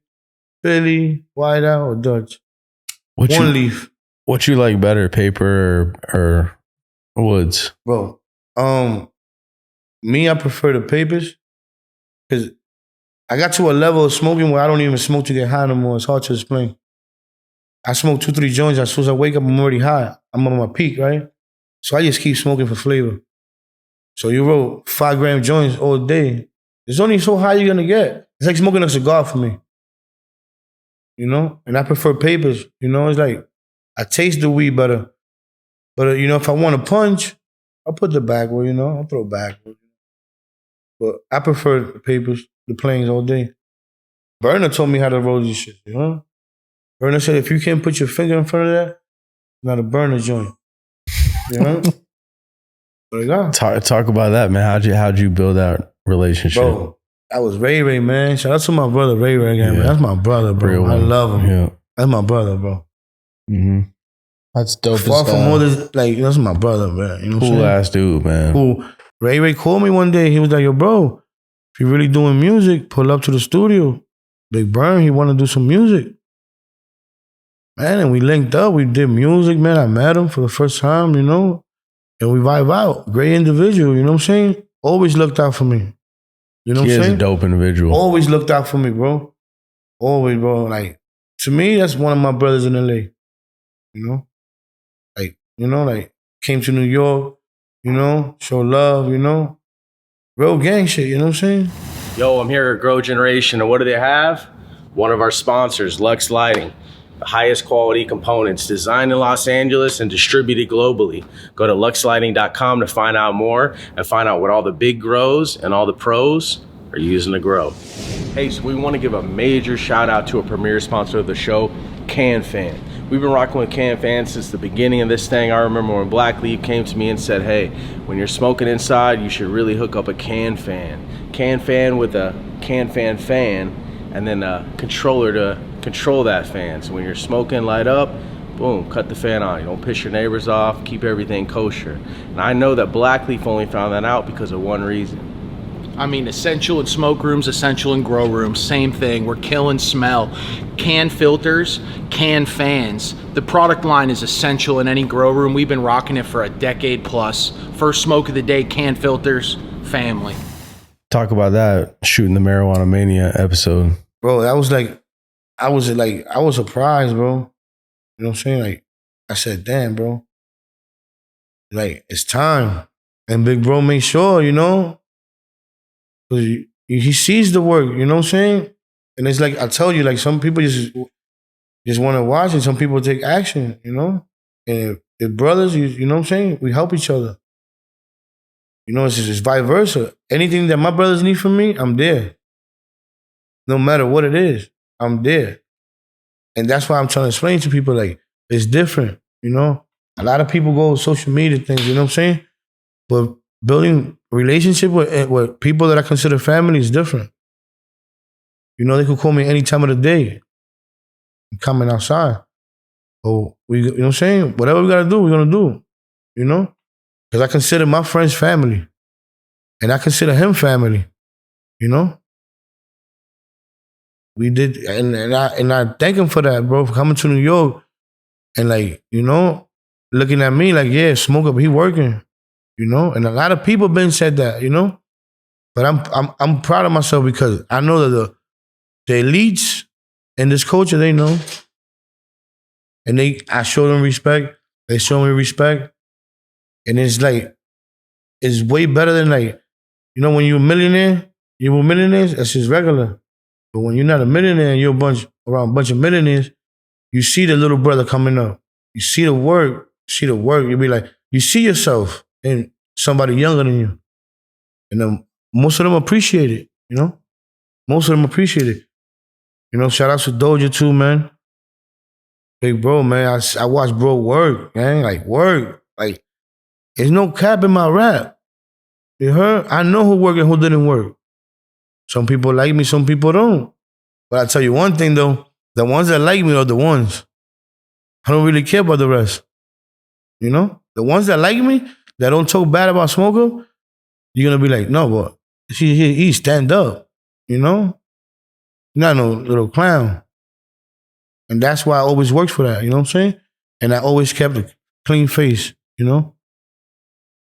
Philly, Whiteout, or Dutch. One leaf. What you like better, paper or woods? Bro, me, I prefer the papers because I got to a level of smoking where I don't even smoke to get high no more. It's hard to explain. I smoke 2-3 joints. As soon as I wake up, I'm already high. I'm on my peak, right? So I just keep smoking for flavor. So you roll 5-gram joints all day. It's only so high you're gonna get. It's like smoking a cigar for me. You know? And I prefer papers. You know, it's like I taste the weed better. But you know, if I want a punch, I'll put the backward, you know, I'll throw it backward. But I prefer the papers, the planes all day. Burner told me how to roll these shit, you know? Burner said if you can't put your finger in front of that, it's not a burner joint. You know? But yeah. Talk about that, man. How'd you build that relationship? Bro, that was Ray, man. Shout out to my brother Ray again, man. That's my brother, bro. Real I one. love him. Yeah. That's my brother, bro. Mm-hmm. That's dope. Far from all this, like, that's my brother, man. You know what I'm Cool saying? ass dude, man. Cool. Ray called me one day. He was like, yo, bro, if you're really doing music, pull up to the studio. Big Burn, he want to do some music. Man, and we linked up. We did music, man. I met him for the first time, you know, and we vibe out. Great individual, you know what I'm saying? Always looked out for me. You know what He I'm is saying? a dope individual. Always looked out for me, bro. Always, bro. Like, to me, that's one of my brothers in LA. You know? Like, came to New York, you know, show love, you know? Real gang shit, you know what I'm saying? Yo, I'm here at Grow Generation, and what do they have? One of our sponsors, Lux Lighting. The highest quality components, designed in Los Angeles and distributed globally. Go to luxlighting.com to find out more and find out what all the big grows and all the pros are using to grow. Hey, so we want to give a major shout out to a premier sponsor of the show, CanFan. We've been rocking with CanFan since the beginning of this thing. I remember when Black Leaf came to me and said, hey, when you're smoking inside, you should really hook up a CanFan. CanFan with a CanFan fan and then a controller to control that fan. So when you're smoking, light up, boom, cut the fan on. You don't piss your neighbors off, keep everything kosher. And I know that Black Leaf only found that out because of one reason. I mean, essential in smoke rooms, essential in grow rooms, same thing. We're killing smell. Can filters, can fans. The product line is essential in any grow room. We've been rocking it for a decade plus. First smoke of the day, can filters, family. Talk about that, shooting the Marijuana Mania episode. Bro, that was like, I was surprised, bro. You know what I'm saying? Like, I said, damn, bro. Like, it's time. And Big Bro made sure, you know, because he sees the work, you know what I'm saying? And it's like, I tell you, like, some people just want to watch and some people take action, you know? And if brothers, you know what I'm saying? We help each other. You know, it's just vice versa. Anything that my brothers need from me, I'm there. No matter what it is, I'm there. And that's why I'm trying to explain to people, like, it's different, you know? A lot of people go social media things, you know what I'm saying? But building a relationship with people that I consider family is different. You know, they could call me any time of the day. I'm coming outside. Or, you know what I'm saying? Whatever we got to do, we're going to do, you know? Because I consider my friends family. And I consider him family, you know? We did, and I thank him for that, bro, for coming to New York and, like, you know, looking at me like, yeah, Smoke Up, he working, you know? And a lot of people been said that, you know? But I'm proud of myself because I know that the elites in this culture, they know. And I show them respect. They show me respect. And it's like, it's way better than, like, you know, when you're a millionaire, you're with millionaires, that's just regular. But when you're not a millionaire and you're around a bunch of millionaires, you see the little brother coming up. You see the work, you'll be like, you see yourself in somebody younger than you. And then most of them appreciate it, you know? Most of them appreciate it. You know, shout out to Doja too, man. Big Bro, man, I watch bro work, man, like work. Like, there's no cap in my rap. You heard? I know who worked and who didn't work. Some people like me, some people don't. But I tell you one thing though, the ones that like me are the ones. I don't really care about the rest. You know? The ones that like me, that don't talk bad about Smoke Up, you're gonna be like, no, but he stand up. You know? Not no little clown. And that's why I always worked for that, you know what I'm saying? And I always kept a clean face, you know?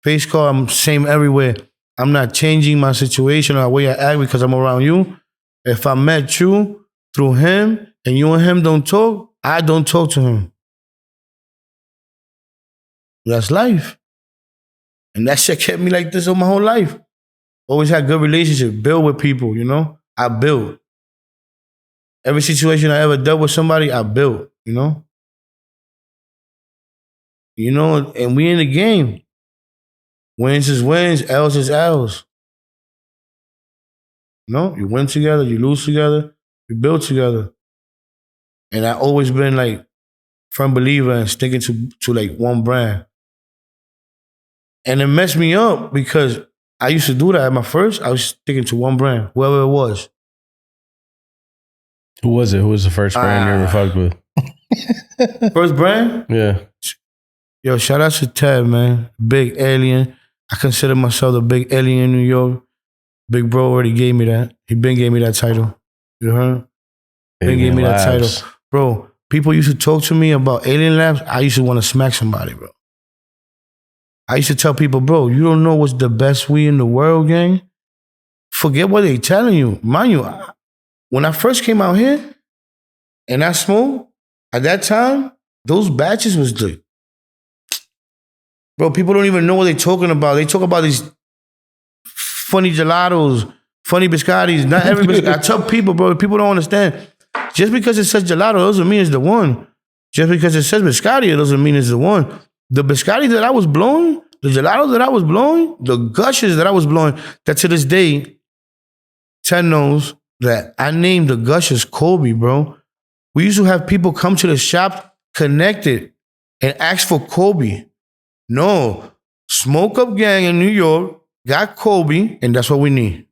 Face card, I'm same everywhere. I'm not changing my situation or the way I act because I'm around you. If I met you through him and you and him don't talk, I don't talk to him. That's life. And that shit kept me like this all my whole life. Always had good relationship, build with people, you know? I build. Every situation I ever dealt with somebody, I built, you know? You know, and we in the game. Wins is wins, L's is L's. You know, you win together, you lose together, you build together. And I always been like firm believer and sticking to like one brand. And it messed me up because I used to do that at my first. I was sticking to one brand, whoever it was. Who was it? Who was the first brand you ever fucked with? First brand? Yeah. Yo, shout out to Ted, man. Big alien. I consider myself the big alien in New York. Big bro already gave me that. He been gave me that title. You heard? Been gave me that title. Bro, people used to talk to me about Alien Labs. I used to want to smack somebody, bro. I used to tell people, bro, you don't know what's the best weed in the world, gang? Forget what they telling you. Mind you, when I first came out here and I smoked, at that time, those batches was the... Bro, people don't even know what they're talking about. They talk about these funny gelatos, funny biscottis. Not every biscotti. I tell people, bro, people don't understand. Just because it says gelato doesn't mean it's the one. Just because it says biscotti, it doesn't mean it's the one. The biscotti that I was blowing, the gelato that I was blowing, the gushes that I was blowing, that to this day, Ted knows that I named the gushes Kobe, bro. We used to have people come to the shop connected and ask for Kobe. No, Smoke Up gang in New York got Kobe, and that's what we need.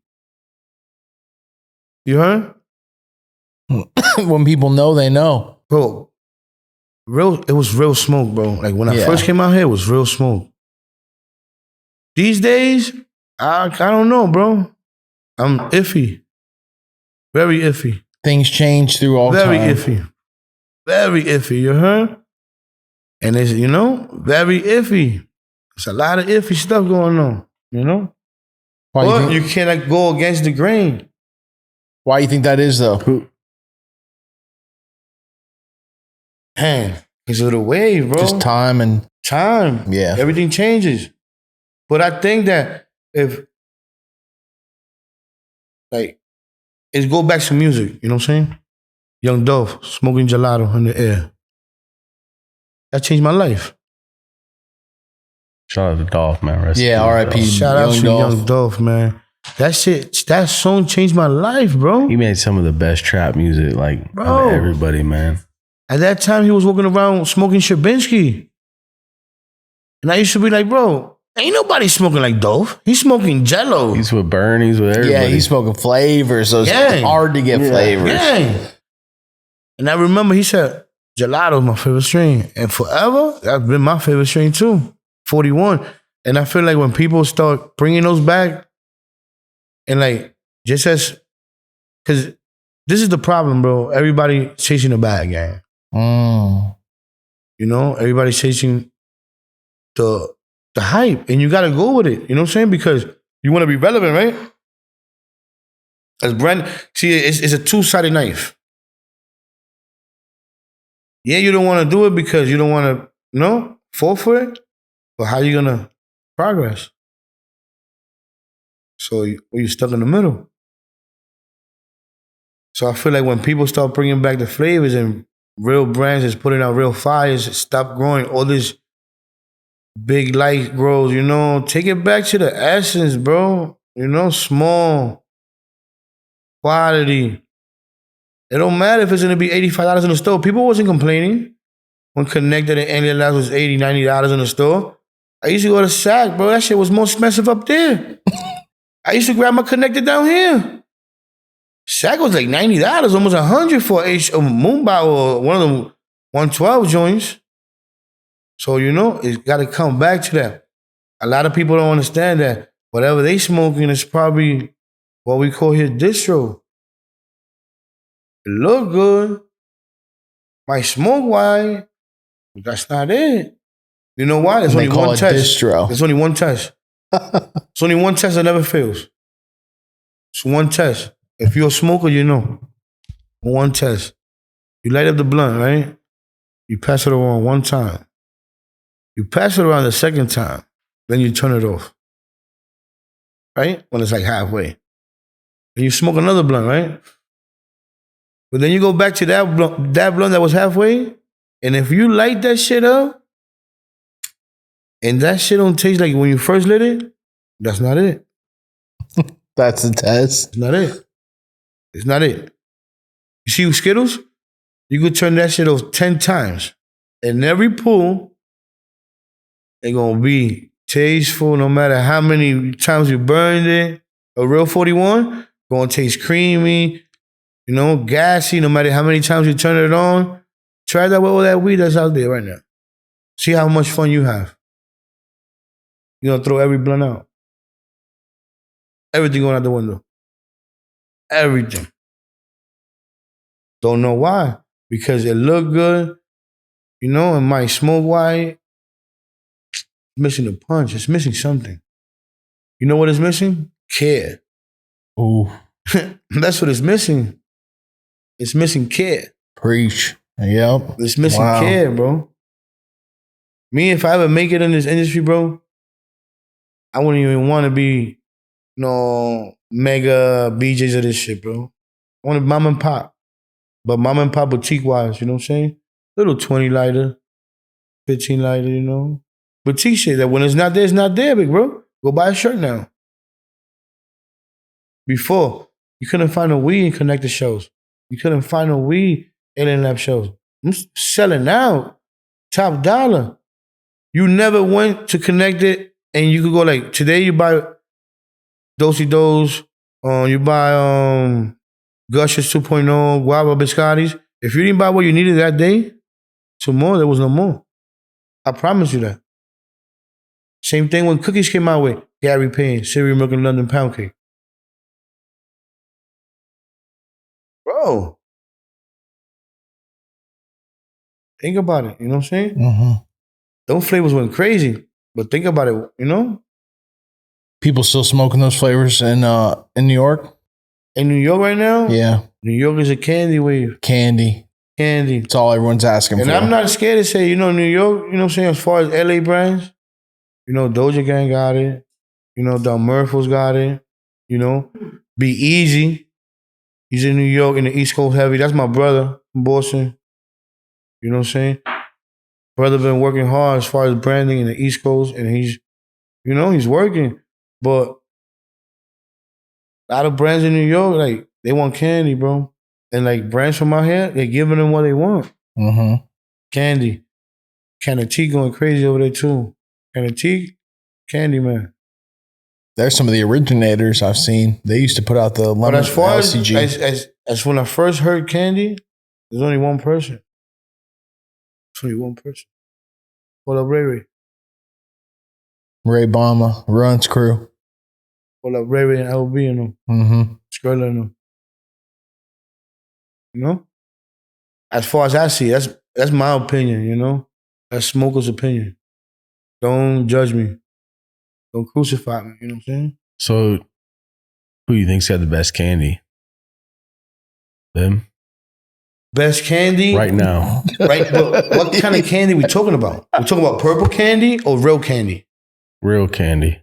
You heard? When people know, they know. Bro, it was real smoke, bro. Like when I first came out here, it was real smoke. These days, I don't know, bro. I'm iffy. Very iffy. Things change through all Very time. iffy. Very iffy, you heard? And it's, you know, very iffy. It's a lot of iffy stuff going on, you know? But you cannot go against the grain. Why do you think that is, though? Man, because of the wave, bro. Just time and... Time. Yeah. Everything changes. But I think that if, like, it's go back to music, you know what I'm saying? Young Dolph, smoking gelato in the air. That changed my life. Shout out to Dolph, man. Rest Yeah, R.I.P. Shout out to Young Dolph, man. That song changed my life, bro. He made some of the best trap music, like, Bro. of everybody, man. At that time, he was walking around smoking Shabinsky. And I used to be like, bro, ain't nobody smoking like Dolph. He's smoking Jello. He's with Burn, he's with everybody. Yeah, he's smoking flavors, so it's hard to get flavors. Yeah. And I remember he said, gelato is my favorite strain. And forever, that's been my favorite strain too. 41. And I feel like when people start bringing those back, and like, just as, because this is the problem, bro. Everybody chasing the bag, gang. You know, everybody's chasing the hype, and you got to go with it. You know what I'm saying? Because you want to be relevant, right? As brand, see, it's a two-sided knife. Yeah, you don't want to do it because you don't want to, fall for it. But how you gonna progress? So you're stuck in the middle. So I feel like when people start bringing back the flavors and real brands is putting out real fires, stop growing all this big light grows, take it back to the essence, bro. Small, quality. It don't matter if it's gonna be $85 in the store. People wasn't complaining when Connected and Alien Labs was $80, $90 in the store. I used to go to Sac, bro. That shit was more expensive up there. I used to grab my Connected down here. Sac was like $90, almost $100 for a Moonbow or one of the 112 joints. So, it's got to come back to that. A lot of people don't understand that whatever they smoking is probably what we call here distro. It look good, My smoke why? That's not it. You know why? There's And they only call one it test. distro. There's only one test. There's only one test that never fails. It's one test. If you're a smoker, you know. One test. You light up the blunt, right? You pass it around one time. You pass it around the second time. Then you turn it off. Right? When it's like halfway. And you smoke another blunt, right? But then you go back to that blunt that was halfway. And if you light that shit up, and that shit don't taste like when you first lit it, that's not it. That's the test. It's not it. It's not it. You see Skittles? You could turn that shit off 10 times. And every pull, it's gonna be tasteful no matter how many times you burned it. A real 41, gonna taste creamy, gassy no matter how many times you turn it on. Try that with all that weed that's out there right now. See how much fun you have. You're gonna throw every blunt out. Everything going out the window. Everything. Don't know why. Because it looked good, and my smoke white, missing a punch. It's missing something. You know what it's missing? Care. Ooh. That's what it's missing. It's missing care. Preach. Yep. It's missing care, bro. Me, if I ever make it in this industry, bro, I wouldn't even want to be mega BJs of this shit, bro. I want to mom and pop. But mom and pop boutique-wise, you know what I'm saying? Little 20 lighter, 15 lighter, Boutique shit that when it's not there, big bro. Go buy a shirt now. Before, you couldn't find a weed in connected shows. You couldn't find a weed Alien Lab shows. I'm selling out. Top dollar. You never went to Connected and you could go like, today you buy Dosey Dos, you buy Gushers 2.0, Guava Biscottis. If you didn't buy what you needed that day, tomorrow there was no more. I promise you that. Same thing when cookies came out with Gary Payne, cereal milk and London pound cake. Bro. Think about it, you know what I'm saying? Mm-hmm. Those flavors went crazy, but think about it, People still smoking those flavors in New York? In New York right now? Yeah. New York is a candy wave. Candy. That's all everyone's asking for. And I'm not scared to say, New York, what I'm saying, as far as LA brands, Doja Gang got it. Don Murphy's got it. Be Easy. He's in New York in the East Coast heavy. That's my brother from Boston. You know what I'm saying? Brother been working hard as far as branding in the East Coast, and he's working. But a lot of brands in New York, like, they want candy, bro. And like brands from out here, they're giving them what they want. Mm-hmm. Candy. Candy going crazy over there too. Candy, man. There's some of the originators I've seen. They used to put out the lemon But as far LCG. as when I first heard Candy, there's only one person. There's only one person. What up, Ray? Ray Bama, Run's crew. What up, Ray and LB and them. Mm-hmm. Skrilla and them. As far as I see, that's my opinion, That's Smoker's opinion. Don't judge me. Don't crucify me, you know what I'm saying? So, who do you think's got the best candy? Them? Best candy? Right now. Right, but what kind of candy we talking about? We talking about purple candy or real candy? Real candy.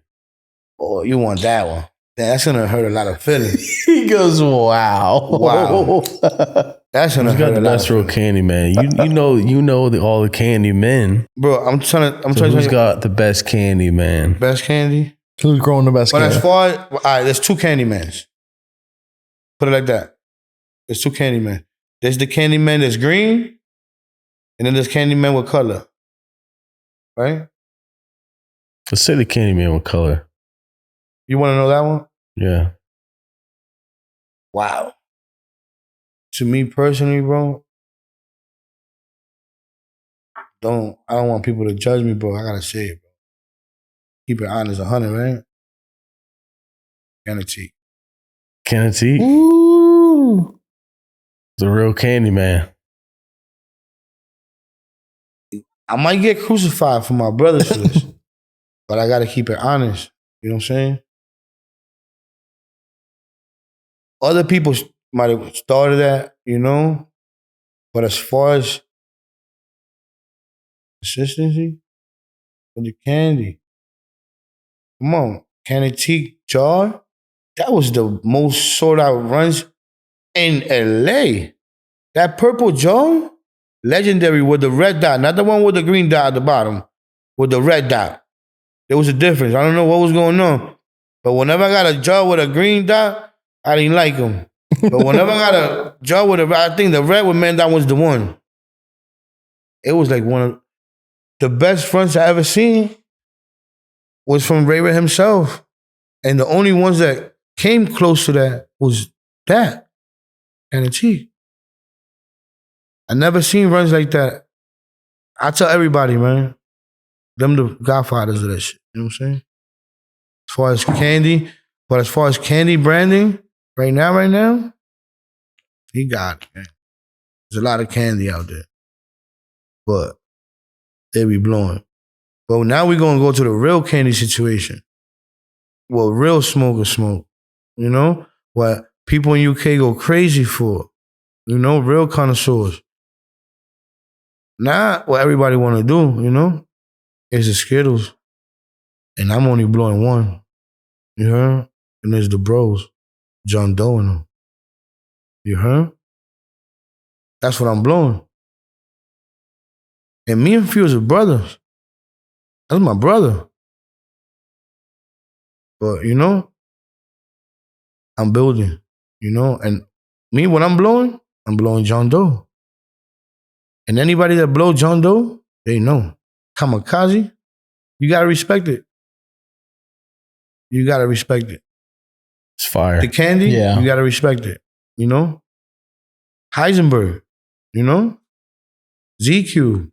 Oh, you want that one. That's going to hurt a lot of feelings. He goes, wow. Wow. That's going to Who's hurt got the a lot best of real feelings. candy, man? All the candy men. Bro, I'm trying to Who's got the best candy, man? best candy? Who's growing the best But candy? as far as, all right, there's two Candymans. Put it like that. There's two Candymen. There's the Candyman that's green, and then there's Candyman with color. Right? Let's say the candy man with color. You want to know that one? Yeah. Wow. To me personally, bro, I don't want people to judge me, bro. I gotta say it, bro. Keep it honest, 100, right? Kennedy. Kennedy? Ooh. The real candy man. I might get crucified for my brothers for this, but I got to keep it honest. You know what I'm saying? Other people might have started that, you know, but as far as consistency with the candy, come on, Candy jar, that was the most sold out runs in LA. That purple jar, legendary with the red dot, not the one with the green dot at the bottom, with the red dot. There was a difference. I don't know what was going on, but whenever I got a jar with a green dot, I didn't like them. But whenever I got a jar with I think the red one, man, that was the one. It was like one of the best fronts I ever seen was from Ray Ray himself. And the only ones that came close to that was that and a T. I never seen runs like that. I tell everybody, man, them the godfathers of that shit. You know what I'm saying? As far as candy, but as far as candy branding, right now, he got it, man. There's a lot of candy out there. But they be blowing. But now we're going to go to the real candy situation. What real smokers smoke. You know? What people in UK go crazy for. You know? Real connoisseurs. Now, what everybody want to do, you know, is the Skittles. And I'm only blowing one. You heard? And there's the bros. John Doe and them. You heard? That's what I'm blowing. And me and Fuse are brothers. That's my brother. But, you know, I'm building, you know, and me, when I'm blowing John Doe. And anybody that blow John Doe, they know. Kamikaze, you gotta respect it. You gotta respect it. It's fire. The candy, you gotta respect it. You know? Heisenberg, you know? ZQ.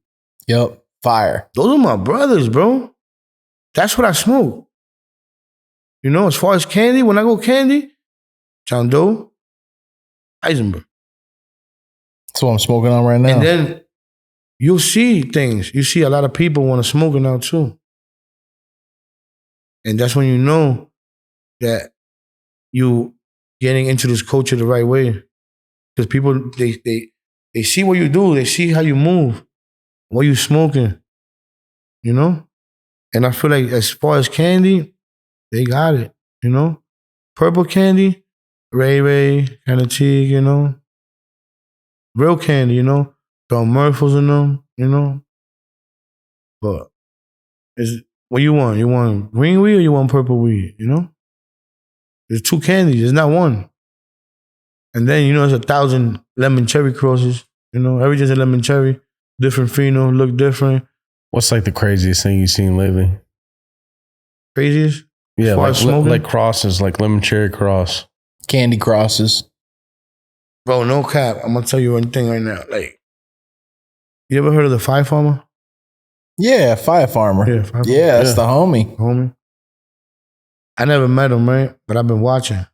Yep. Fire. Those are my brothers, bro. That's what I smoke. You know, as far as candy, when I go candy, John Doe, Heisenberg. That's what I'm smoking on right now. And then you'll see things. You see a lot of people want to smoke it now too. And that's when you know that you getting into this culture the right way. Because people, they see what you do. They see how you move, what you smoking, you know? And I feel like as far as candy, they got it, you know? Purple candy, Ray Ray, kind of T, you know? Real candy, you know? Don Murphys in them, you know? But what you want? You want green weed or you want purple weed, you know? There's two candies, there's not one. And then, you know, there's 1,000 lemon cherry crosses, you know? Everything's a lemon cherry, different pheno, look different. What's like the craziest thing you've seen lately? Craziest? Yeah, like crosses, like lemon cherry cross. Candy crosses. Bro, no cap. I'm gonna tell you one thing right now. Like, you ever heard of the Fire Farmer? Yeah, Fire Farmer. Yeah, Fire Farmer. Yeah, that's the homie. I never met him, right? But I've been watching.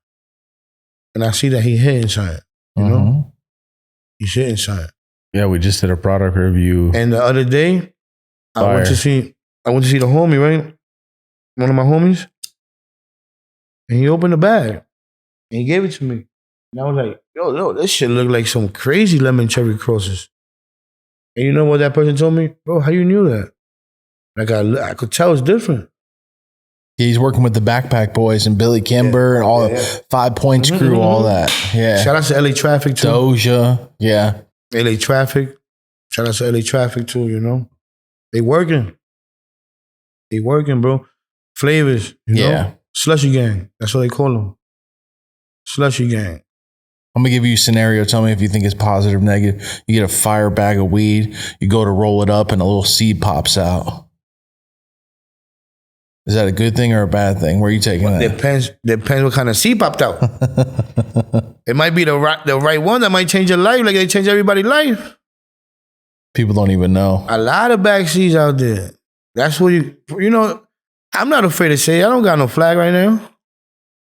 And I see that he hitting something. You know? He's hitting something. Yeah, we just did a product review. And the other day, I went to see the homie, right? One of my homies. And he opened the bag. And he gave it to me. And I was like, yo, this shit look like some crazy lemon cherry crosses. And you know what that person told me? Bro, how you knew that? Like, I could tell it's different. Yeah, he's working with the Backpack Boys and Billy Kimber and all the 5 Points crew, all that. Yeah. Shout out to LA Traffic, too. Doja. Yeah. LA Traffic. Shout out to LA Traffic, too, you know? They working. They working, bro. Flavors, you know? Slushy gang. That's what they call them. Slushy gang. I'm going to give you a scenario. Tell me if you think it's positive, negative. You get a fire bag of weed. You go to roll it up and a little seed pops out. Is that a good thing or a bad thing? Where are you taking that? Depends what kind of seed popped out. It might be the right one that might change your life like they change everybody's life. People don't even know. A lot of bag seeds out there. That's what you know, I'm not afraid to say I don't got no flag right now.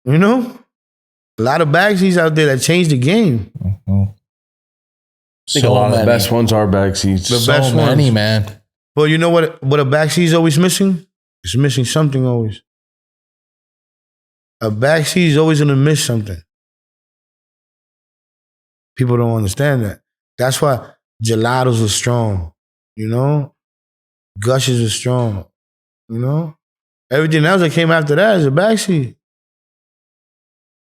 You know? A lot of bag seeds out there that change the game. I think a lot of the best ones are bag seeds. The best many, ones. man. But you know what a backseat is always missing? It's missing something always. A backseat is always gonna miss something. People don't understand that. That's why gelatos are strong, you know? Gushes are strong, you know? Everything else that came after that is a backseat.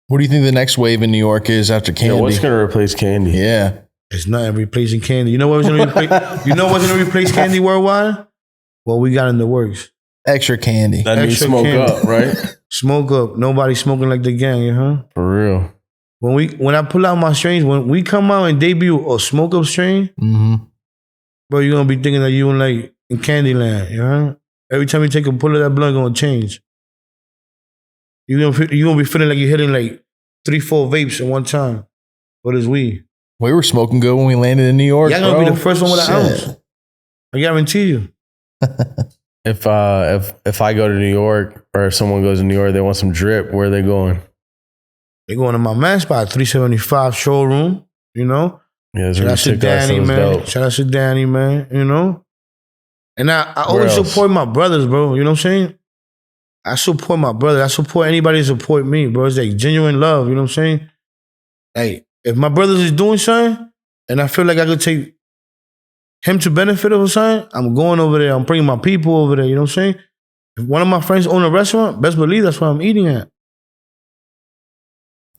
What do you think the next wave in New York is after candy? Yeah, what's going to replace candy? Yeah. It's not replacing candy. You know what's gonna replace? You know what's gonna replace candy worldwide? What we got in the works. Extra candy. That new Extra Smoke candy. Up, right? Smoke Up. Nobody smoking like the gang, you know? For real. When I pull out my strains, when we come out and debut a Smoke Up strain, bro, you're gonna be thinking that you in Candyland, you know? Every time you take a pull of that blunt, it's gonna change. You're gonna be feeling like you're hitting like 3-4 vapes at one time. But it's weed. We were smoking good when we landed in New York. Y'all gonna be the first one with an ounce. I guarantee you. If I go to New York or if someone goes to New York, they want some drip, where are they going? They going to my man spot, 375 showroom, you know? Yeah, Shout out to Danny, man. Shout out to Danny, man, you know? And I always support my brothers, bro. You know what I'm saying? I support my brothers. I support anybody that support me, bro. It's like genuine love, you know what I'm saying? Hey, if my brothers is doing something and I feel like I could take him to benefit of something, I'm going over there. I'm bringing my people over there, you know what I'm saying? If one of my friends own a restaurant, best believe that's where I'm eating at.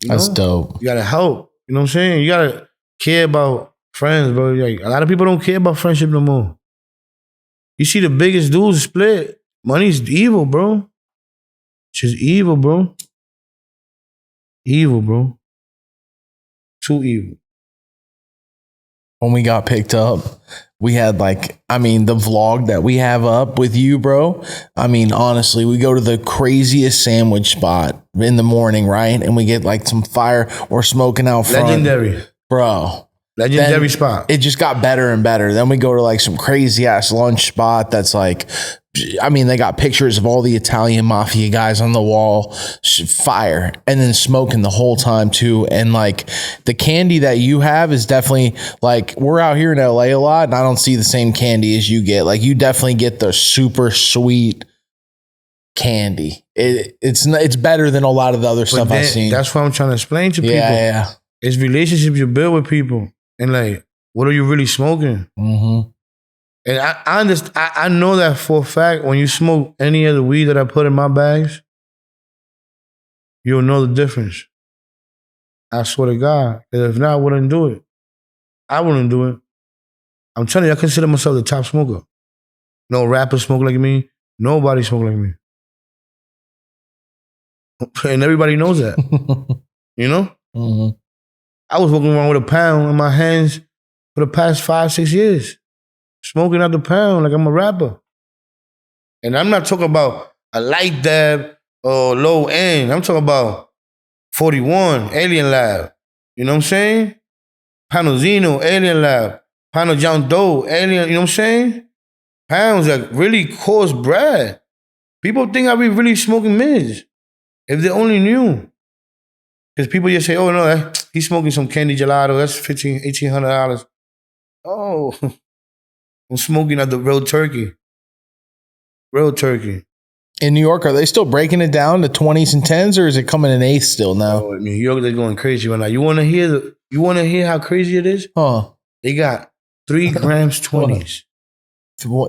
That's dope. You gotta help. You know what I'm saying? You gotta care about friends, bro. Like, a lot of people don't care about friendship no more. You see the biggest dudes split. Money's evil, bro. It's just evil, bro. Evil, bro. Too evil. When we got picked up, we had the vlog that we have up with you, bro. I mean, honestly, we go to the craziest sandwich spot in the morning, right? And we get like some fire or smoking out front. Legendary. Bro. Legendary spot. It just got better and better. Then we go to like some crazy ass lunch spot that's like, I mean, they got pictures of all the Italian mafia guys on the wall, fire, and then smoking the whole time too. And like the candy that you have is definitely like, we're out here in LA a lot and I don't see the same candy as you get. Like you definitely get the super sweet candy. It's better than a lot of the other stuff I've seen. That's what I'm trying to explain to people. Yeah. It's relationships you build with people. And like, what are you really smoking? Mm-hmm. And I understand. I know that for a fact. When you smoke any of the weed that I put in my bags, you'll know the difference. I swear to God. If not, I wouldn't do it. I wouldn't do it. I'm telling you, I consider myself the top smoker. No rapper smoke like me. Nobody smoke like me. And everybody knows that. You know? Mm-hmm. I was walking around with a pound in my hands for the past 5-6 years. Smoking out the pound like I'm a rapper. And I'm not talking about a light dab or low end. I'm talking about 41, Alien Lab. You know what I'm saying? Panozino, Alien Lab. Pano John Doe, Alien, you know what I'm saying? Pounds that really cost bread. People think I be really smoking mids. If they only knew. Because people just say, oh no, he's smoking some candy gelato. That's $1,500, $1,800. Oh, I'm smoking out the real turkey. Real turkey. In New York, are they still breaking it down to 20s and 10s, or is it coming in 8s still now? Oh, in New York, they're going crazy right now. You want to hear how crazy it is? Huh. They got 3 grams 20s.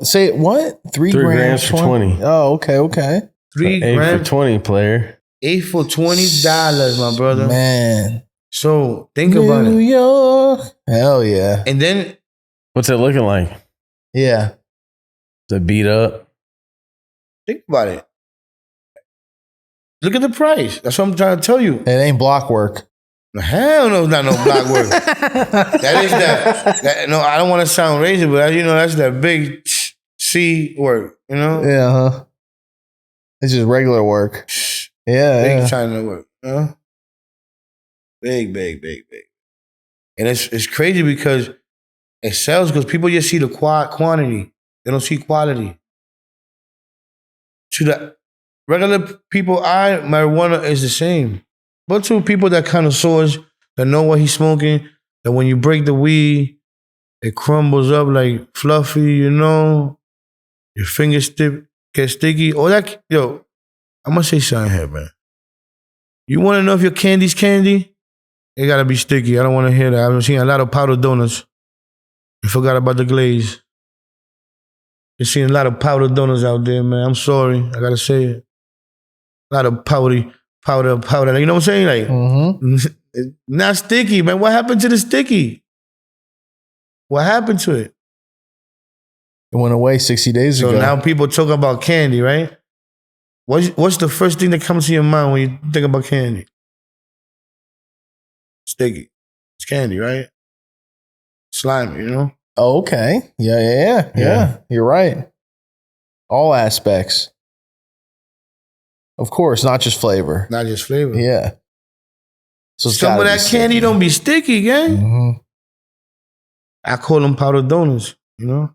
Say it, what? 3 grams for 20. Oh, okay. 3 8 grams for 20, player. 8 for $20, my brother. Man. So think about New it. York. Hell yeah. And then What's it looking like? Yeah. Is it beat up? think about it. Look at the price. That's what I'm trying to tell you. It ain't block work. Hell no, it's not no block work. That is that. No, I don't want to sound racist, but that's that big C work. You know? Yeah, huh? It's just regular work. Yeah. Big China work. Big. And it's crazy because it sells because people just see the quantity. They don't see quality. To the regular people, marijuana is the same. But to people that connoisseurs, that know what he's smoking, that when you break the weed, it crumbles up like fluffy, you know? Your fingers get sticky. Or that, yo, I'm gonna say something here, man. You wanna know if your candy's candy? It gotta be sticky. I don't wanna hear that. I've seen a lot of powdered donuts. You forgot about the glaze. You're seeing a lot of powdered donuts out there, man. I'm sorry. I gotta say it. A lot of powder. You know what I'm saying? Like, not sticky, man. What happened to the sticky? What happened to it? It went away 60 days ago. So now people talk about candy, right? What's the first thing that comes to your mind when you think about candy? Sticky. It's candy, right? Slimy, you know? Oh, okay. Yeah. You're right. All aspects. Of course, not just flavor. Not just flavor. Yeah. So some of that candy don't be sticky, gang. Mm-hmm. I call them powdered donuts, you know?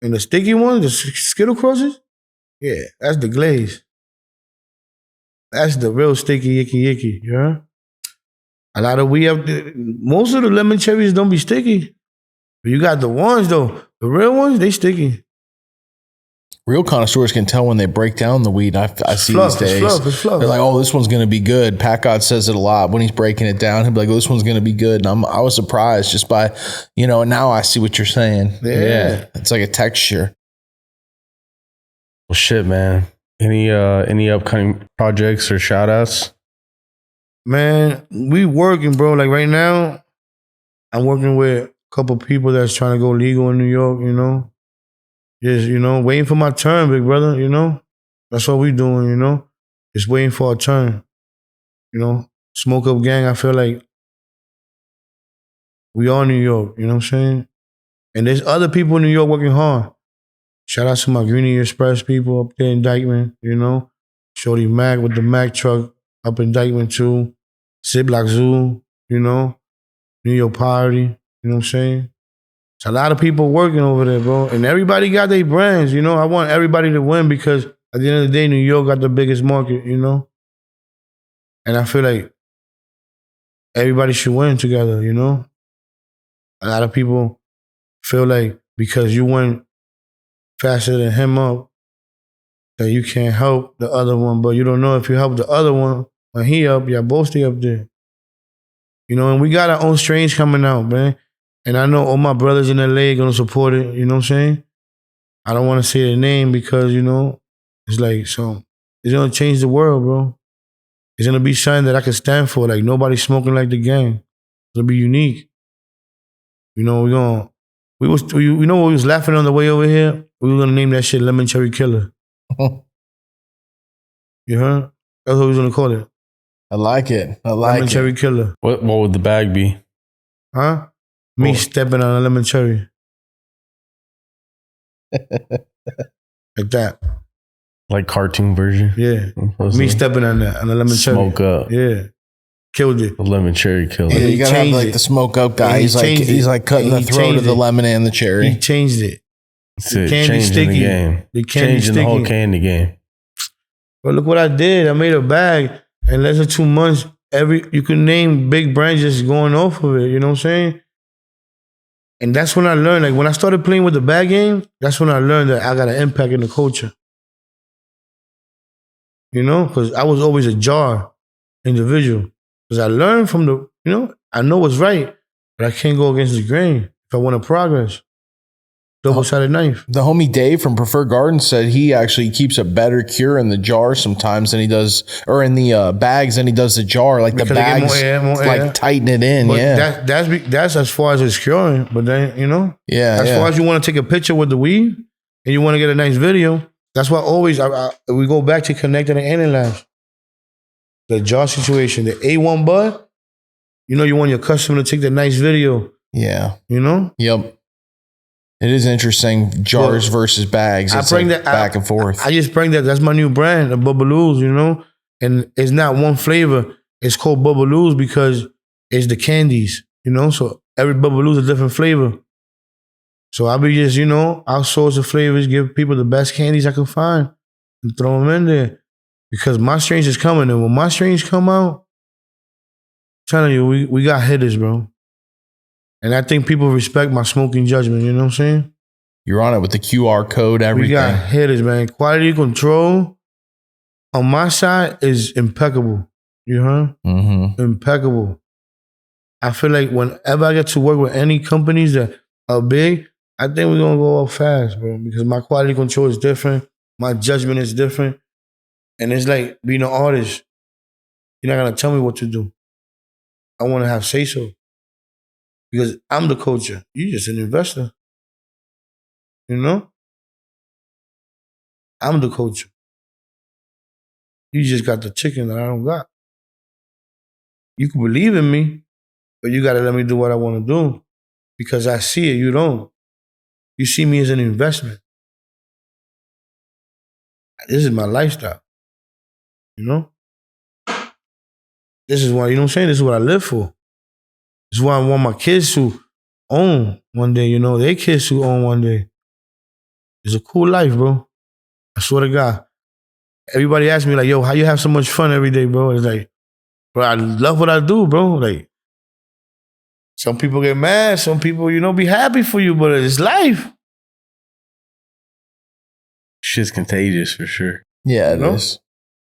And the sticky ones, the Skittle crosses, yeah, that's the glaze. That's the real sticky, icky, you know? A lot of most of the lemon cherries don't be sticky. But you got the ones, though. The real ones, they sticky. Real connoisseurs can tell when they break down the weed. I see these days. It's fluff. They're like, oh, this one's going to be good. Pat God says it a lot. When he's breaking it down, he'll be like, oh, this one's going to be good. And I was surprised just by, and now I see what you're saying. Yeah. It's like a texture. Well, shit, man. Any upcoming projects or shout outs? Man, we working, bro. Like right now, I'm working with a couple people that's trying to go legal in New York, you know? Just, waiting for my turn, big brother, That's what we doing, Just waiting for our turn. Smoke Up gang, I feel like we are New York, you know what I'm saying? And there's other people in New York working hard. Shout out to my Greenie Express people up there in Dykeman, Shorty Mac with the Mac truck up in Dykeman too. Ziploc Zoo, New York Party, you know what I'm saying? It's a lot of people working over there, bro. And everybody got their brands, I want everybody to win because at the end of the day, New York got the biggest market, And I feel like everybody should win together, A lot of people feel like because you went faster than him up, that you can't help the other one, but you don't know if you help the other one when he up, y'all both stay up there. And we got our own strains coming out, man. And I know all my brothers in LA gonna support it, you know what I'm saying? I don't wanna say their name because, it's like, so it's gonna change the world, bro. It's gonna be something that I can stand for, like nobody smoking like the gang. It's gonna be unique. We was laughing on the way over here? We were gonna name that shit Lemon Cherry Killer. You heard? That's what we was gonna call it. I like it. Lemon Cherry Killer. What would the bag be? Huh? Me stepping on a lemon cherry. Like that. Like cartoon version? Yeah. Me stepping on that, on a lemon cherry. Smoke Up. Yeah. Killed it. The lemon cherry killer. Yeah, you gotta have like the Smoke Up guy. He's like cutting the throat of the lemon and the cherry. He changed it. That's it. Changing the game. Changing the whole candy game. But look what I did. I made a bag in less than 2 months. You can name big brands just going off of it. You know what I'm saying? And that's when I learned, like when I started playing with the bag game, that's when I learned that I got an impact in the culture. Because I was always a jar individual. Because I learned from I know what's right, but I can't go against the grain if I want to progress. Double-sided knife. The homie Dave from Preferred Garden said he actually keeps a better cure in the jar sometimes than he does, or in the bags than he does the jar. Like because the bags, more air. Tighten it in. But yeah, that's as far as it's curing. But then as far as you want to take a picture with the weed and you want to get a nice video, that's why always we go back to connecting the analyze. The jar situation, the A1 bud. You want your customer to take the nice video. Yeah. Yep. It is interesting, jars versus bags. It's that back and forth. I just bring that. That's my new brand, the Bubaloos, And it's not one flavor. It's called Bubaloos because it's the candies, So every Bubaloo is a different flavor. So I'll be just, outsource the flavors, give people the best candies I can find and throw them in there. Because my strains is coming. And when my strains come out, I'm telling you, we got hitters, bro. And I think people respect my smoking judgment, you know what I'm saying? You're on it with the QR code, everything. We got hitters, man. Quality control on my side is impeccable. You heard? Mm-hmm. Impeccable. I feel like whenever I get to work with any companies that are big, I think we're gonna go up fast, bro. Because my quality control is different, my judgment is different, and it's like being an artist. You're not gonna tell me what to do. I want to have say so because I'm the coacher. You're just an investor. You know, I'm the coacher. You just got the chicken that I don't got. You can believe in me, but you got to let me do what I want to do because I see it. You don't. You see me as an investment. This is my lifestyle. You know? This is why, you know what I'm saying? This is what I live for. This is why I want my kids to own one day, you know, their kids to own one day. It's a cool life, bro. I swear to God. Everybody asks me, like, yo, how you have so much fun every day, bro? It's like, bro, I love what I do, bro. Like, some people get mad, some people, you know, be happy for you, but it's life. Shit's contagious for sure. Yeah, it You know? is.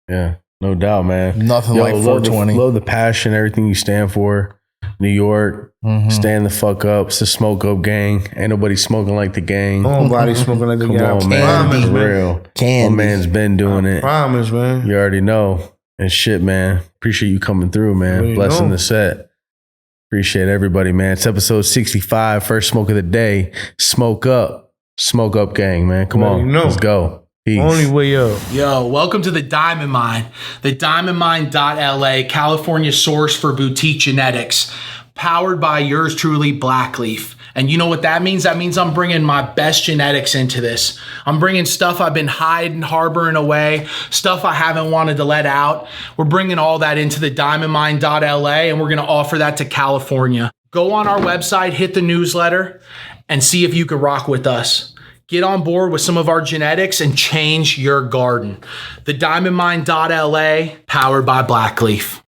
Yeah, no doubt, man. Nothing like 420. Love the passion, everything you stand for. New York, stand the fuck up. It's the Smoke Up gang. Ain't nobody smoking like the gang. Nobody smoking like the Come guy. on, man. Promise, For man. real. Candy. My man's been doing it. Promise, man. You already know. And shit, man. Appreciate you coming through, man. Already Blessing know. the set. Appreciate everybody, man. It's episode 65, first smoke of the day. Smoke Up. Smoke Up gang, man. Come Already on. know. Let's go. Peace. Only way up. Yo, welcome to the Diamond Mine, the diamondmine.la, California source for boutique genetics, powered by yours truly, Blackleaf. And you know what that means? That means I'm bringing my best genetics into this. I'm bringing stuff I've been hiding, harboring away, stuff I haven't wanted to let out. We're bringing all that into the diamondmine.la, and we're going to offer that to California. Go on our website, hit the newsletter, and see if you could rock with us. Get on board with some of our genetics and change your garden. The diamondmine.la, powered by Blackleaf.